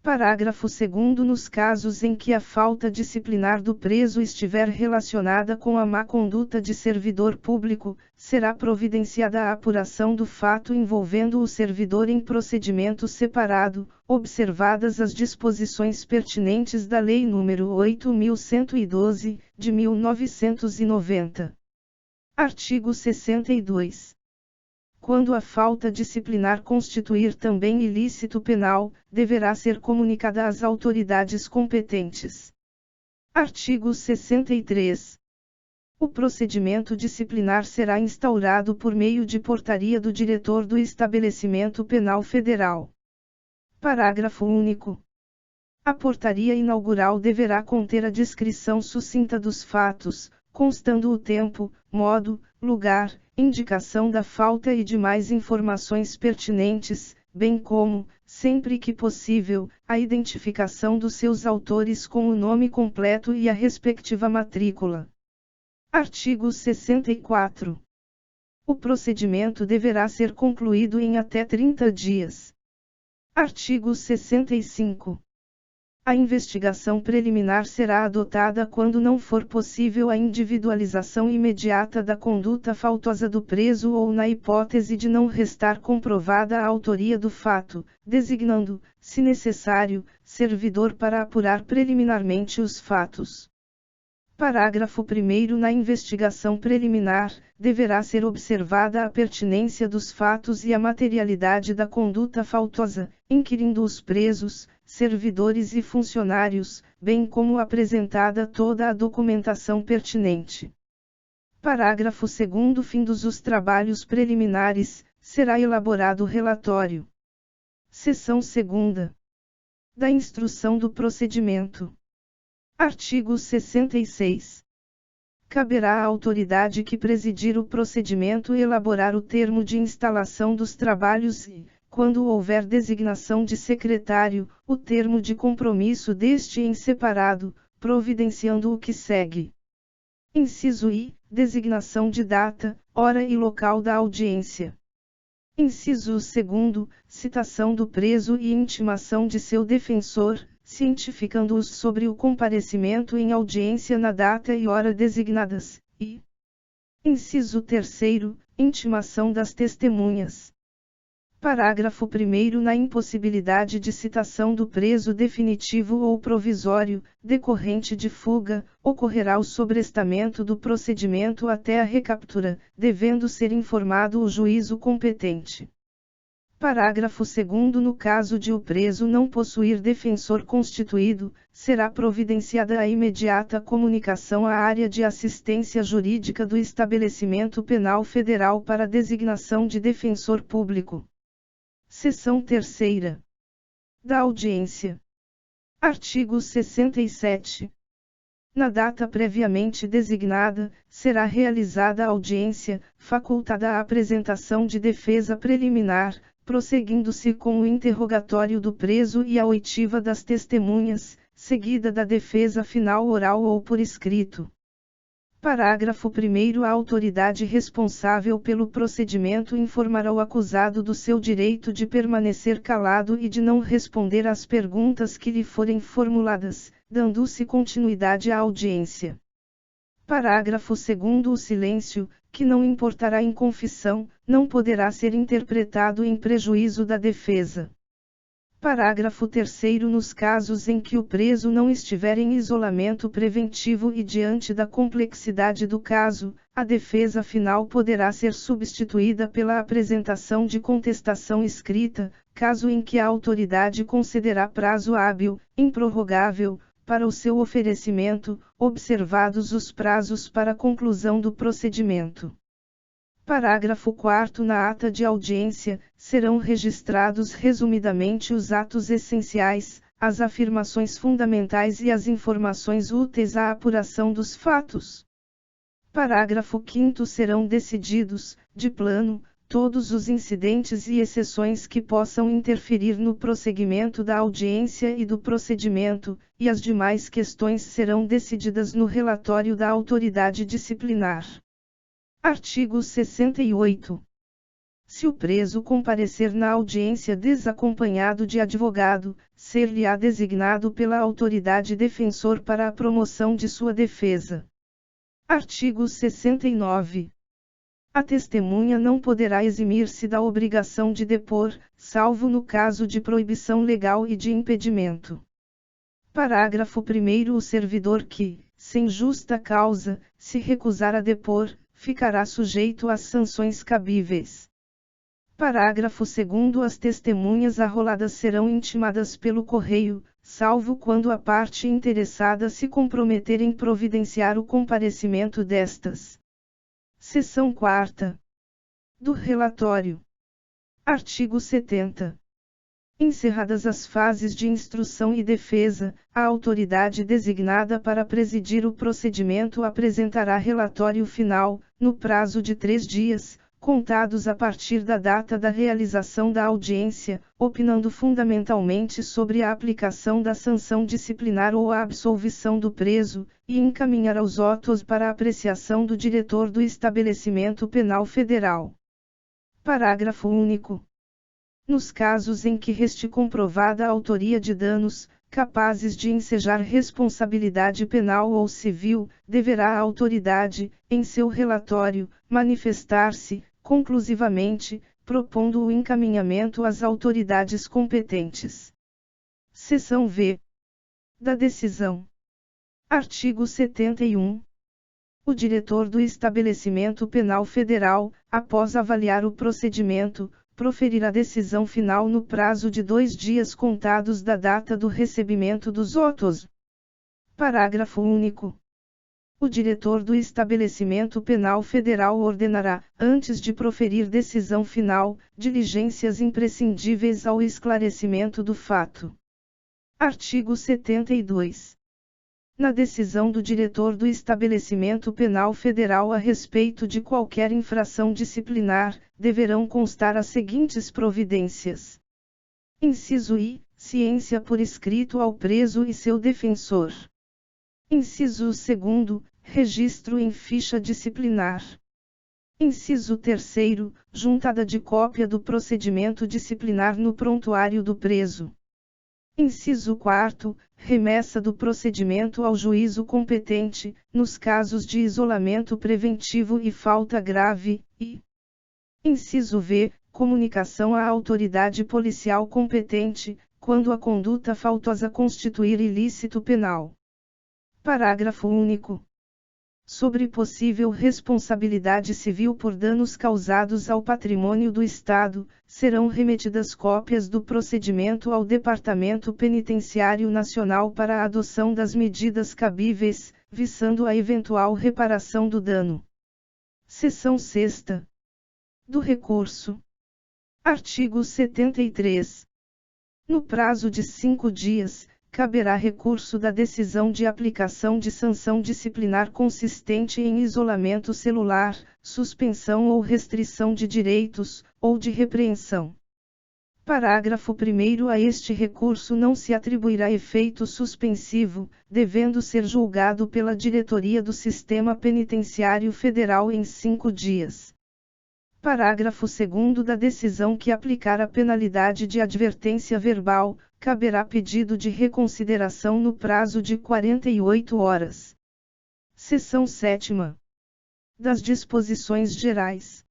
Parágrafo 2º. Nos casos em que a falta disciplinar do preso estiver relacionada com a má conduta de servidor público, será providenciada a apuração do fato envolvendo o servidor em procedimento separado, observadas as disposições pertinentes da Lei nº 8.112, de 1990. Artigo 62. Quando a falta disciplinar constituir também ilícito penal, deverá ser comunicada às autoridades competentes. Artigo 63. O procedimento disciplinar será instaurado por meio de portaria do diretor do estabelecimento penal federal. Parágrafo único. A portaria inaugural deverá conter a descrição sucinta dos fatos, constando o tempo, modo, lugar, indicação da falta e demais informações pertinentes, bem como, sempre que possível, a identificação dos seus autores com o nome completo e a respectiva matrícula. Artigo 64. O procedimento deverá ser concluído em até 30 dias. Artigo 65. A investigação preliminar será adotada quando não for possível a individualização imediata da conduta faltosa do preso ou na hipótese de não restar comprovada a autoria do fato, designando, se necessário, servidor para apurar preliminarmente os fatos. Parágrafo 1º. Na investigação preliminar, deverá ser observada a pertinência dos fatos e a materialidade da conduta faltosa, inquirindo os presos, servidores e funcionários, bem como apresentada toda a documentação pertinente. Parágrafo 2º. Findos os trabalhos preliminares, será elaborado relatório. Seção 2ª. Da instrução do procedimento. Artigo 66. Caberá à autoridade que presidir o procedimento elaborar o termo de instalação dos trabalhos e, quando houver designação de secretário, o termo de compromisso deste em separado, providenciando o que segue. Inciso I. Designação de data, hora e local da audiência. Inciso 2º. Citação do preso e intimação de seu defensor, cientificando-os sobre o comparecimento em audiência na data e hora designadas, e inciso 3º, intimação das testemunhas. Parágrafo 1º. Na impossibilidade de citação do preso definitivo ou provisório, decorrente de fuga, ocorrerá o sobrestamento do procedimento até a recaptura, devendo ser informado o juízo competente. Parágrafo 2º. No caso de o preso não possuir defensor constituído, será providenciada a imediata comunicação à área de assistência jurídica do estabelecimento penal federal para designação de defensor público. Seção 3ª. Da audiência. Artigo 67. Na data previamente designada, será realizada a audiência, facultada a apresentação de defesa preliminar, prosseguindo-se com o interrogatório do preso e a oitiva das testemunhas, seguida da defesa final oral ou por escrito. Parágrafo 1º. A autoridade responsável pelo procedimento informará o acusado do seu direito de permanecer calado e de não responder às perguntas que lhe forem formuladas, dando-se continuidade à audiência. Parágrafo 2º. O silêncio, que não importará em confissão, não poderá ser interpretado em prejuízo da defesa. Parágrafo 3º. Nos casos em que o preso não estiver em isolamento preventivo e diante da complexidade do caso, a defesa final poderá ser substituída pela apresentação de contestação escrita, caso em que a autoridade concederá prazo hábil, improrrogável, para o seu oferecimento, observados os prazos para a conclusão do procedimento. Parágrafo 4º. Na ata de audiência, serão registrados resumidamente os atos essenciais, as afirmações fundamentais e as informações úteis à apuração dos fatos. Parágrafo 5º. Serão decididos, de plano, todos os incidentes e exceções que possam interferir no prosseguimento da audiência e do procedimento, e as demais questões serão decididas no relatório da autoridade disciplinar. Artigo 68. Se o preso comparecer na audiência desacompanhado de advogado, ser-lhe-á designado pela autoridade defensor para a promoção de sua defesa. Artigo 69. A testemunha não poderá eximir-se da obrigação de depor, salvo no caso de proibição legal e de impedimento. Parágrafo 1º. O servidor que, sem justa causa, se recusar a depor, ficará sujeito às sanções cabíveis. Parágrafo 2º. As testemunhas arroladas serão intimadas pelo correio, salvo quando a parte interessada se comprometer em providenciar o comparecimento destas. Seção 4ª. Do relatório. Artigo 70. Encerradas as fases de instrução e defesa, a autoridade designada para presidir o procedimento apresentará relatório final, no prazo de 3 dias, contados a partir da data da realização da audiência, opinando fundamentalmente sobre a aplicação da sanção disciplinar ou a absolvição do preso, e encaminhará os autos para apreciação do diretor do estabelecimento penal federal. Parágrafo único. Nos casos em que reste comprovada a autoria de danos, capazes de ensejar responsabilidade penal ou civil, deverá a autoridade, em seu relatório, manifestar-se, conclusivamente, propondo o encaminhamento às autoridades competentes. Seção V. Da decisão. Artigo 71. O diretor do estabelecimento penal federal, após avaliar o procedimento, proferirá decisão final no prazo de 2 dias contados da data do recebimento dos autos. Parágrafo único. O diretor do estabelecimento penal federal ordenará, antes de proferir decisão final, diligências imprescindíveis ao esclarecimento do fato. Artigo 72. Na decisão do diretor do estabelecimento penal federal a respeito de qualquer infração disciplinar, deverão constar as seguintes providências. Inciso I. Ciência por escrito ao preso e seu defensor. Inciso 2. Registro em ficha disciplinar. Inciso 3. Juntada de cópia do procedimento disciplinar no prontuário do preso. Inciso 4. Remessa do procedimento ao juízo competente, nos casos de isolamento preventivo e falta grave, e inciso V. Comunicação à autoridade policial competente, quando a conduta faltosa constituir ilícito penal. Parágrafo único. Sobre possível responsabilidade civil por danos causados ao patrimônio do Estado, serão remetidas cópias do procedimento ao Departamento Penitenciário Nacional para a adoção das medidas cabíveis, visando a eventual reparação do dano. Seção 6ª. Do recurso. Artigo 73. No prazo de 5 dias, caberá recurso da decisão de aplicação de sanção disciplinar consistente em isolamento celular, suspensão ou restrição de direitos, ou de repreensão. Parágrafo 1º. A este recurso não se atribuirá efeito suspensivo, devendo ser julgado pela diretoria do Sistema Penitenciário Federal em 5 dias. Parágrafo 2º. Da decisão que aplicar a penalidade de advertência verbal, caberá pedido de reconsideração no prazo de 48 horas. Seção 7ª. Das disposições gerais.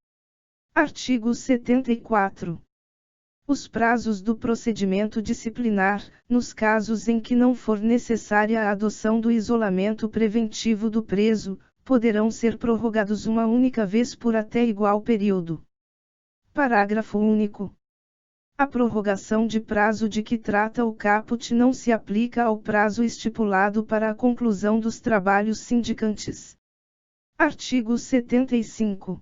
Artigo 74. Os prazos do procedimento disciplinar, nos casos em que não for necessária a adoção do isolamento preventivo do preso, poderão ser prorrogados uma única vez por até igual período. Parágrafo único. A prorrogação de prazo de que trata o caput não se aplica ao prazo estipulado para a conclusão dos trabalhos sindicantes. Artigo 75.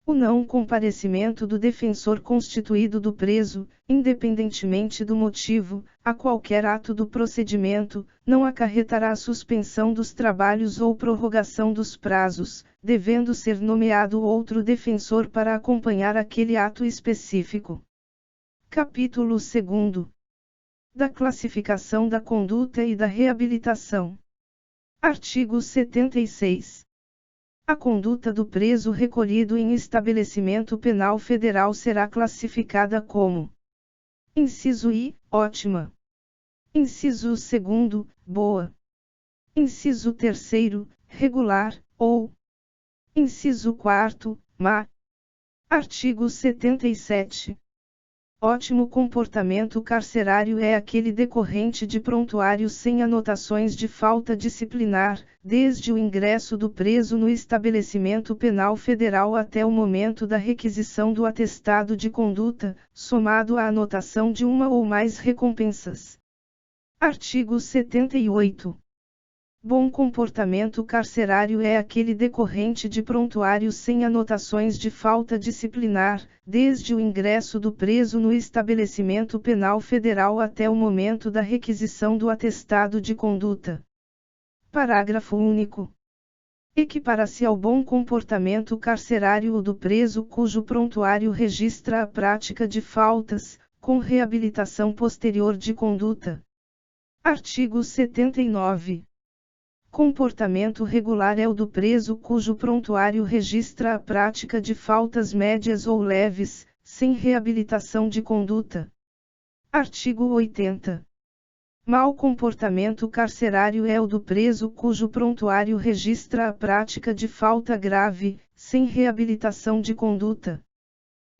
O não comparecimento do defensor constituído do preso, independentemente do motivo, a qualquer ato do procedimento, não acarretará a suspensão dos trabalhos ou prorrogação dos prazos, devendo ser nomeado outro defensor para acompanhar aquele ato específico. Capítulo 2. Da classificação da conduta e da reabilitação. Artigo 76. A conduta do preso recolhido em estabelecimento penal federal será classificada como: inciso I, ótima. Inciso 2, boa. Inciso 3, regular, ou inciso 4, má. Artigo 77. Ótimo comportamento carcerário é aquele decorrente de prontuário sem anotações de falta disciplinar, desde o ingresso do preso no estabelecimento penal federal até o momento da requisição do atestado de conduta, somado à anotação de uma ou mais recompensas. Artigo 78. Bom comportamento carcerário é aquele decorrente de prontuário sem anotações de falta disciplinar, desde o ingresso do preso no estabelecimento penal federal até o momento da requisição do atestado de conduta. Parágrafo único. Equipara-se ao bom comportamento carcerário o do preso cujo prontuário registra a prática de faltas, com reabilitação posterior de conduta. Artigo 79. Comportamento regular é o do preso cujo prontuário registra a prática de faltas médias ou leves, sem reabilitação de conduta. Artigo 80. Mau comportamento carcerário é o do preso cujo prontuário registra a prática de falta grave, sem reabilitação de conduta.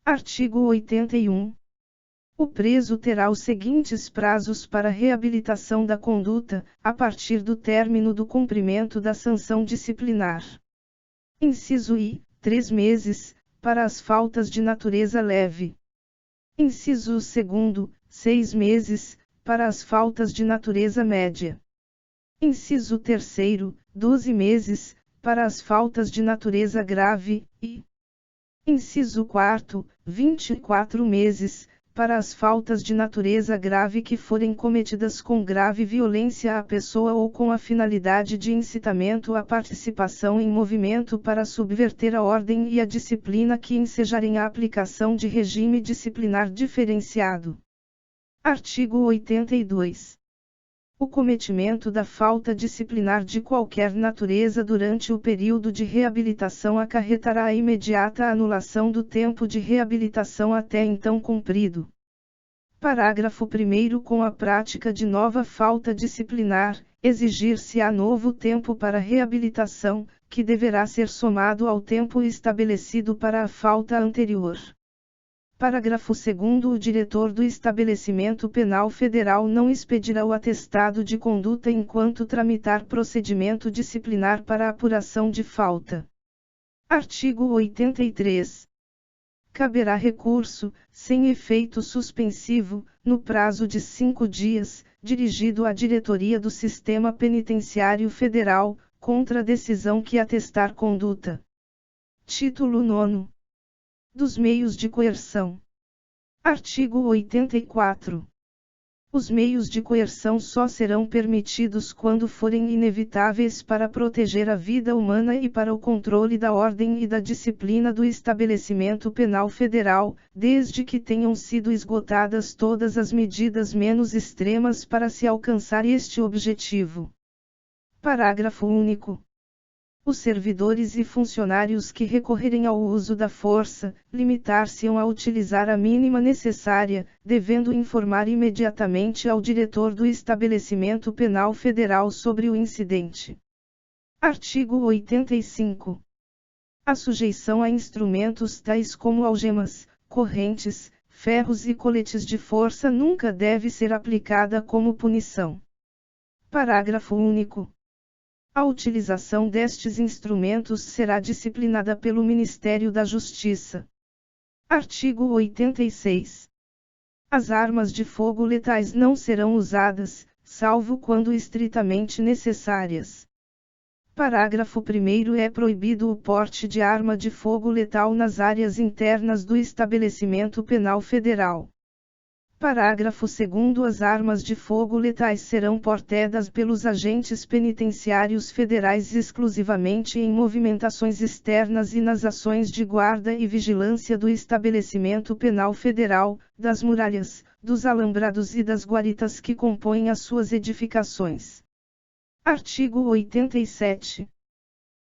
Artigo 81. O preso terá os seguintes prazos para reabilitação da conduta, a partir do término do cumprimento da sanção disciplinar. Inciso I, 3 meses, para as faltas de natureza leve. Inciso 2, 6 meses, para as faltas de natureza média. Inciso 3, 12 meses, para as faltas de natureza grave, e inciso 4, 24 meses, para as faltas de natureza grave que forem cometidas com grave violência à pessoa ou com a finalidade de incitamento à participação em movimento para subverter a ordem e a disciplina que ensejarem a aplicação de regime disciplinar diferenciado. Artigo 82. O cometimento da falta disciplinar de qualquer natureza durante o período de reabilitação acarretará a imediata anulação do tempo de reabilitação até então cumprido. Parágrafo 1º. Com a prática de nova falta disciplinar, exigir-se-á novo tempo para reabilitação, que deverá ser somado ao tempo estabelecido para a falta anterior. Parágrafo 2º. O diretor do estabelecimento penal federal não expedirá o atestado de conduta enquanto tramitar procedimento disciplinar para apuração de falta. Artigo 83. Caberá recurso, sem efeito suspensivo, no prazo de 5 dias, dirigido à Diretoria do Sistema Penitenciário Federal, contra a decisão que atestar conduta. Título 9. Dos meios de coerção. Artigo 84. Os meios de coerção só serão permitidos quando forem inevitáveis para proteger a vida humana e para o controle da ordem e da disciplina do estabelecimento penal federal, desde que tenham sido esgotadas todas as medidas menos extremas para se alcançar este objetivo. Parágrafo único. Os servidores e funcionários que recorrerem ao uso da força, limitar-se-ão a utilizar a mínima necessária, devendo informar imediatamente ao diretor do estabelecimento penal federal sobre o incidente. Artigo 85. A sujeição a instrumentos tais como algemas, correntes, ferros e coletes de força nunca deve ser aplicada como punição. Parágrafo único. A utilização destes instrumentos será disciplinada pelo Ministério da Justiça. Artigo 86. As armas de fogo letais não serão usadas, salvo quando estritamente necessárias. Parágrafo 1º. É proibido o porte de arma de fogo letal nas áreas internas do estabelecimento penal federal. Parágrafo 2º. As armas de fogo letais serão portadas pelos agentes penitenciários federais exclusivamente em movimentações externas e nas ações de guarda e vigilância do estabelecimento penal federal, das muralhas, dos alambrados e das guaritas que compõem as suas edificações. Artigo 87.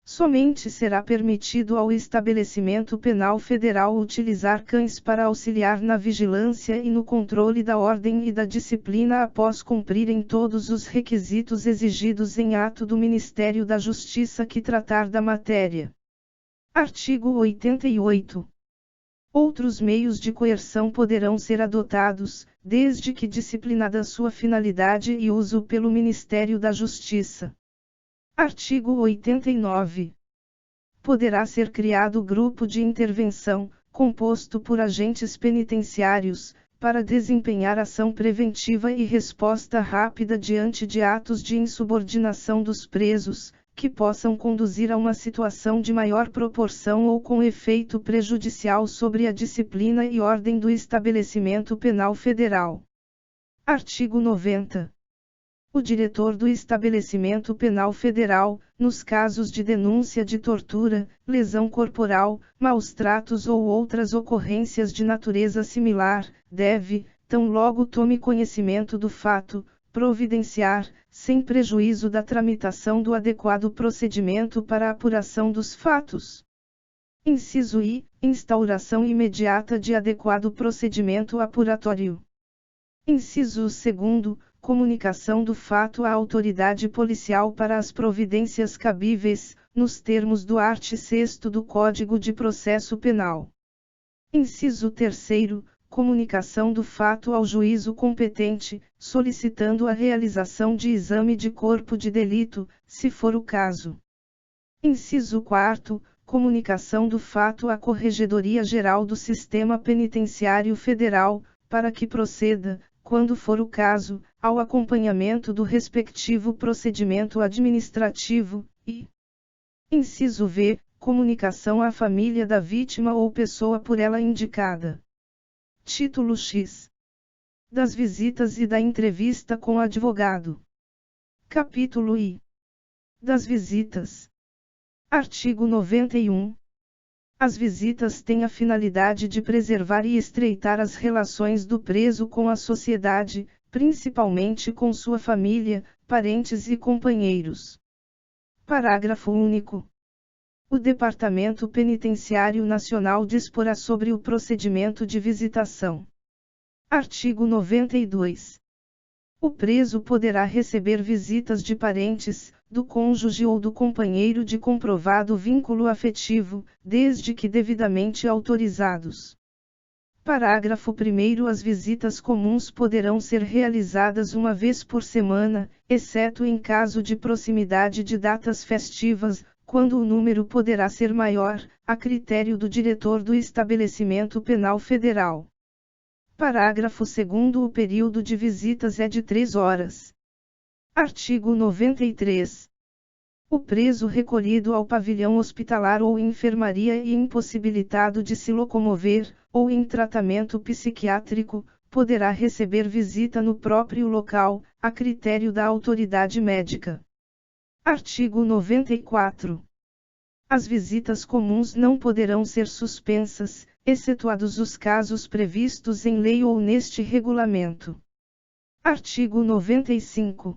Somente será permitido ao estabelecimento penal federal utilizar cães para auxiliar na vigilância e no controle da ordem e da disciplina após cumprirem todos os requisitos exigidos em ato do Ministério da Justiça que tratar da matéria. Artigo 88. Outros meios de coerção poderão ser adotados, desde que disciplinada sua finalidade e uso pelo Ministério da Justiça. Artigo 89. Poderá ser criado grupo de intervenção, composto por agentes penitenciários, para desempenhar ação preventiva e resposta rápida diante de atos de insubordinação dos presos, que possam conduzir a uma situação de maior proporção ou com efeito prejudicial sobre a disciplina e ordem do estabelecimento penal federal. Artigo 90. O diretor do estabelecimento penal federal, nos casos de denúncia de tortura, lesão corporal, maus-tratos ou outras ocorrências de natureza similar, deve, tão logo tome conhecimento do fato, providenciar, sem prejuízo da tramitação do adequado procedimento para a apuração dos fatos. Inciso I. Instauração imediata de adequado procedimento apuratório. Inciso 2. Comunicação do fato à autoridade policial para as providências cabíveis, nos termos do art. 6º do Código de Processo Penal. Inciso 3. Comunicação do fato ao juízo competente, solicitando a realização de exame de corpo de delito, se for o caso. Inciso 4. Comunicação do fato à Corregedoria Geral do Sistema Penitenciário Federal, para que proceda, quando for o caso, ao acompanhamento do respectivo procedimento administrativo, e inciso V. Comunicação à família da vítima ou pessoa por ela indicada. Título X. Das visitas e da entrevista com advogado. Capítulo I. Das visitas. Artigo 91. As visitas têm a finalidade de preservar e estreitar as relações do preso com a sociedade, principalmente com sua família, parentes e companheiros. Parágrafo único. O Departamento Penitenciário Nacional disporá sobre o procedimento de visitação. Artigo 92. O preso poderá receber visitas de parentes, do cônjuge ou do companheiro de comprovado vínculo afetivo, desde que devidamente autorizados. Parágrafo 1º. As visitas comuns poderão ser realizadas uma vez por semana, exceto em caso de proximidade de datas festivas, quando o número poderá ser maior, a critério do diretor do estabelecimento penal federal. Parágrafo 2º. O período de visitas é de 3 horas. Artigo 93. O preso recolhido ao pavilhão hospitalar ou enfermaria e impossibilitado de se locomover, ou em tratamento psiquiátrico, poderá receber visita no próprio local, a critério da autoridade médica. Artigo 94. As visitas comuns não poderão ser suspensas, excetuados os casos previstos em lei ou neste regulamento. Artigo 95.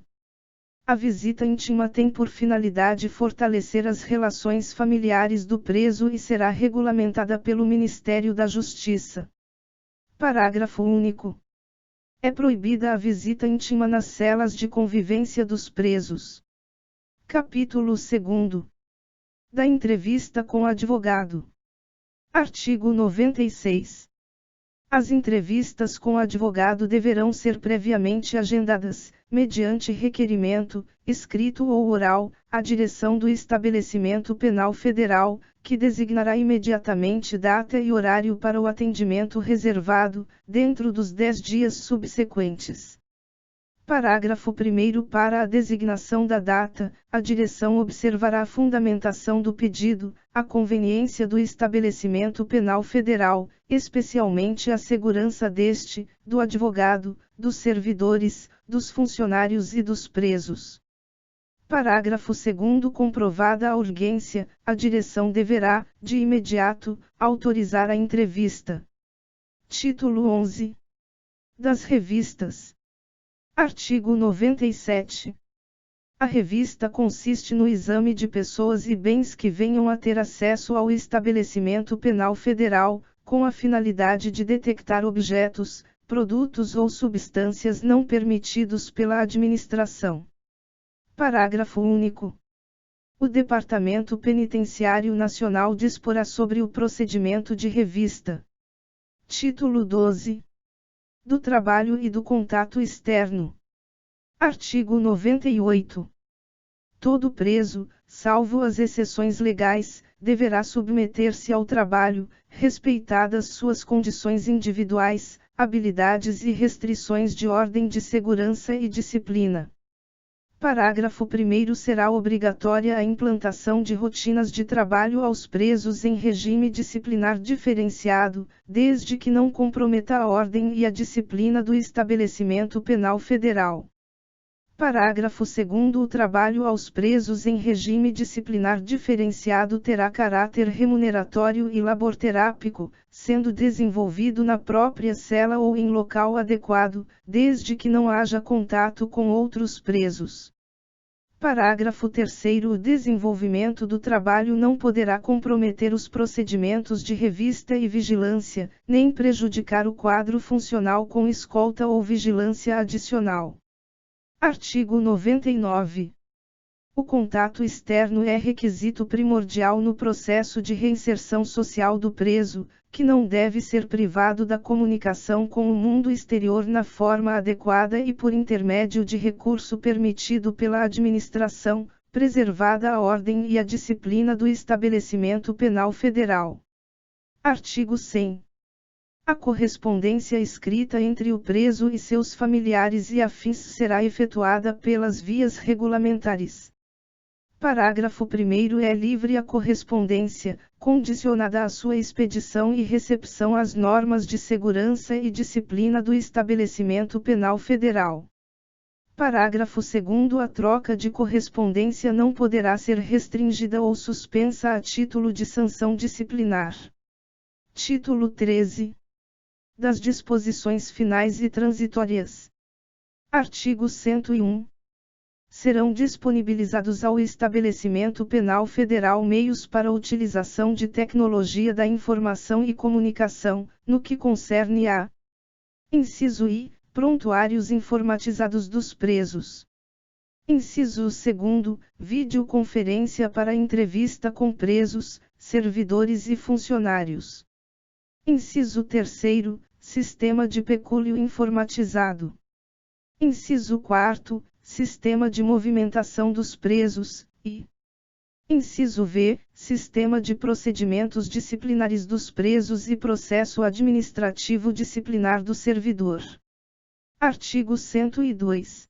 A visita íntima tem por finalidade fortalecer as relações familiares do preso e será regulamentada pelo Ministério da Justiça. Parágrafo único. É proibida a visita íntima nas celas de convivência dos presos. Capítulo 2. Da entrevista com advogado. Artigo 96. As entrevistas com advogado deverão ser previamente agendadas, mediante requerimento, escrito ou oral, à direção do estabelecimento penal federal, que designará imediatamente data e horário para o atendimento reservado, dentro dos 10 dias subsequentes. Parágrafo 1º. Para a designação da data, a direção observará a fundamentação do pedido, a conveniência do estabelecimento penal federal, especialmente a segurança deste, do advogado, dos servidores, dos funcionários e dos presos. Parágrafo 2º. Comprovada a urgência, a direção deverá, de imediato, autorizar a entrevista. Título 11. Das revistas. Artigo 97. A revista consiste no exame de pessoas e bens que venham a ter acesso ao estabelecimento penal federal, com a finalidade de detectar objetos, produtos ou substâncias não permitidos pela administração. Parágrafo único. O Departamento Penitenciário Nacional disporá sobre o procedimento de revista. Título 12. Do trabalho e do contato externo. Artigo 98. Todo preso, salvo as exceções legais, deverá submeter-se ao trabalho, respeitadas suas condições individuais, habilidades e restrições de ordem de segurança e disciplina. Parágrafo 1º. Será obrigatória a implantação de rotinas de trabalho aos presos em regime disciplinar diferenciado, desde que não comprometa a ordem e a disciplina do estabelecimento penal federal. Parágrafo 2º. O trabalho aos presos em regime disciplinar diferenciado terá caráter remuneratório e laborterápico, sendo desenvolvido na própria cela ou em local adequado, desde que não haja contato com outros presos. Parágrafo 3º. O desenvolvimento do trabalho não poderá comprometer os procedimentos de revista e vigilância, nem prejudicar o quadro funcional com escolta ou vigilância adicional. Artigo 99. O contato externo é requisito primordial no processo de reinserção social do preso, que não deve ser privado da comunicação com o mundo exterior na forma adequada e por intermédio de recurso permitido pela administração, preservada a ordem e a disciplina do estabelecimento penal federal. Artigo 100. A correspondência escrita entre o preso e seus familiares e afins será efetuada pelas vias regulamentares. Parágrafo 1º. É livre a correspondência, condicionada à sua expedição e recepção às normas de segurança e disciplina do estabelecimento penal federal. Parágrafo 2º. A troca de correspondência não poderá ser restringida ou suspensa a título de sanção disciplinar. Título 13. Das disposições finais e transitórias. Artigo 101. Serão disponibilizados ao estabelecimento penal federal meios para utilização de tecnologia da informação e comunicação, no que concerne a: inciso I, prontuários informatizados dos presos. Inciso 2º, videoconferência para entrevista com presos, servidores e funcionários. Inciso 3º, sistema de pecúlio informatizado. Inciso 4º, sistema de movimentação dos presos, e inciso V, sistema de procedimentos disciplinares dos presos e processo administrativo disciplinar do servidor. Artigo 102.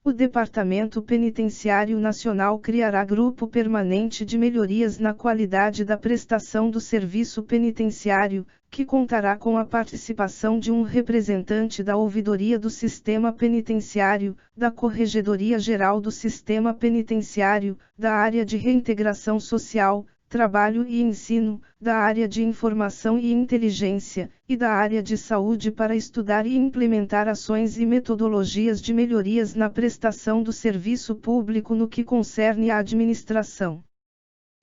O Departamento Penitenciário Nacional criará grupo permanente de melhorias na qualidade da prestação do serviço penitenciário, que contará com a participação de um representante da Ouvidoria do Sistema Penitenciário, da Corregedoria Geral do Sistema Penitenciário, da Área de Reintegração Social, Trabalho e Ensino, da Área de Informação e Inteligência, e da Área de Saúde para estudar e implementar ações e metodologias de melhorias na prestação do serviço público no que concerne à administração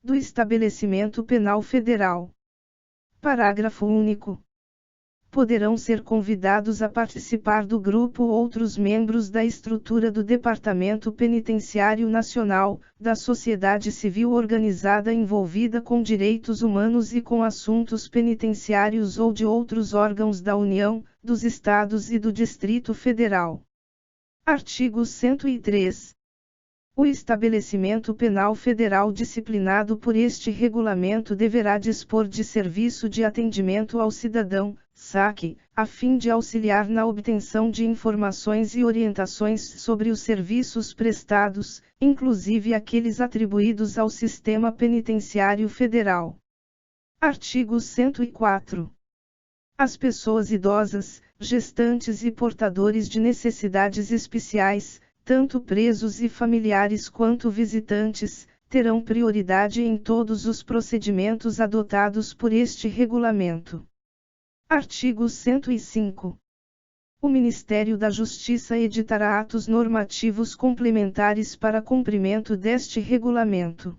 do estabelecimento penal federal. Parágrafo único. Poderão ser convidados a participar do grupo outros membros da estrutura do Departamento Penitenciário Nacional, da sociedade civil organizada envolvida com direitos humanos e com assuntos penitenciários ou de outros órgãos da União, dos Estados e do Distrito Federal. Artigo 103. O estabelecimento penal federal disciplinado por este regulamento deverá dispor de serviço de atendimento ao cidadão, SAC, a fim de auxiliar na obtenção de informações e orientações sobre os serviços prestados, inclusive aqueles atribuídos ao Sistema Penitenciário Federal. Artigo 104. As pessoas idosas, gestantes e portadores de necessidades especiais, tanto presos e familiares quanto visitantes, terão prioridade em todos os procedimentos adotados por este regulamento. Artigo 105. O Ministério da Justiça editará atos normativos complementares para cumprimento deste regulamento.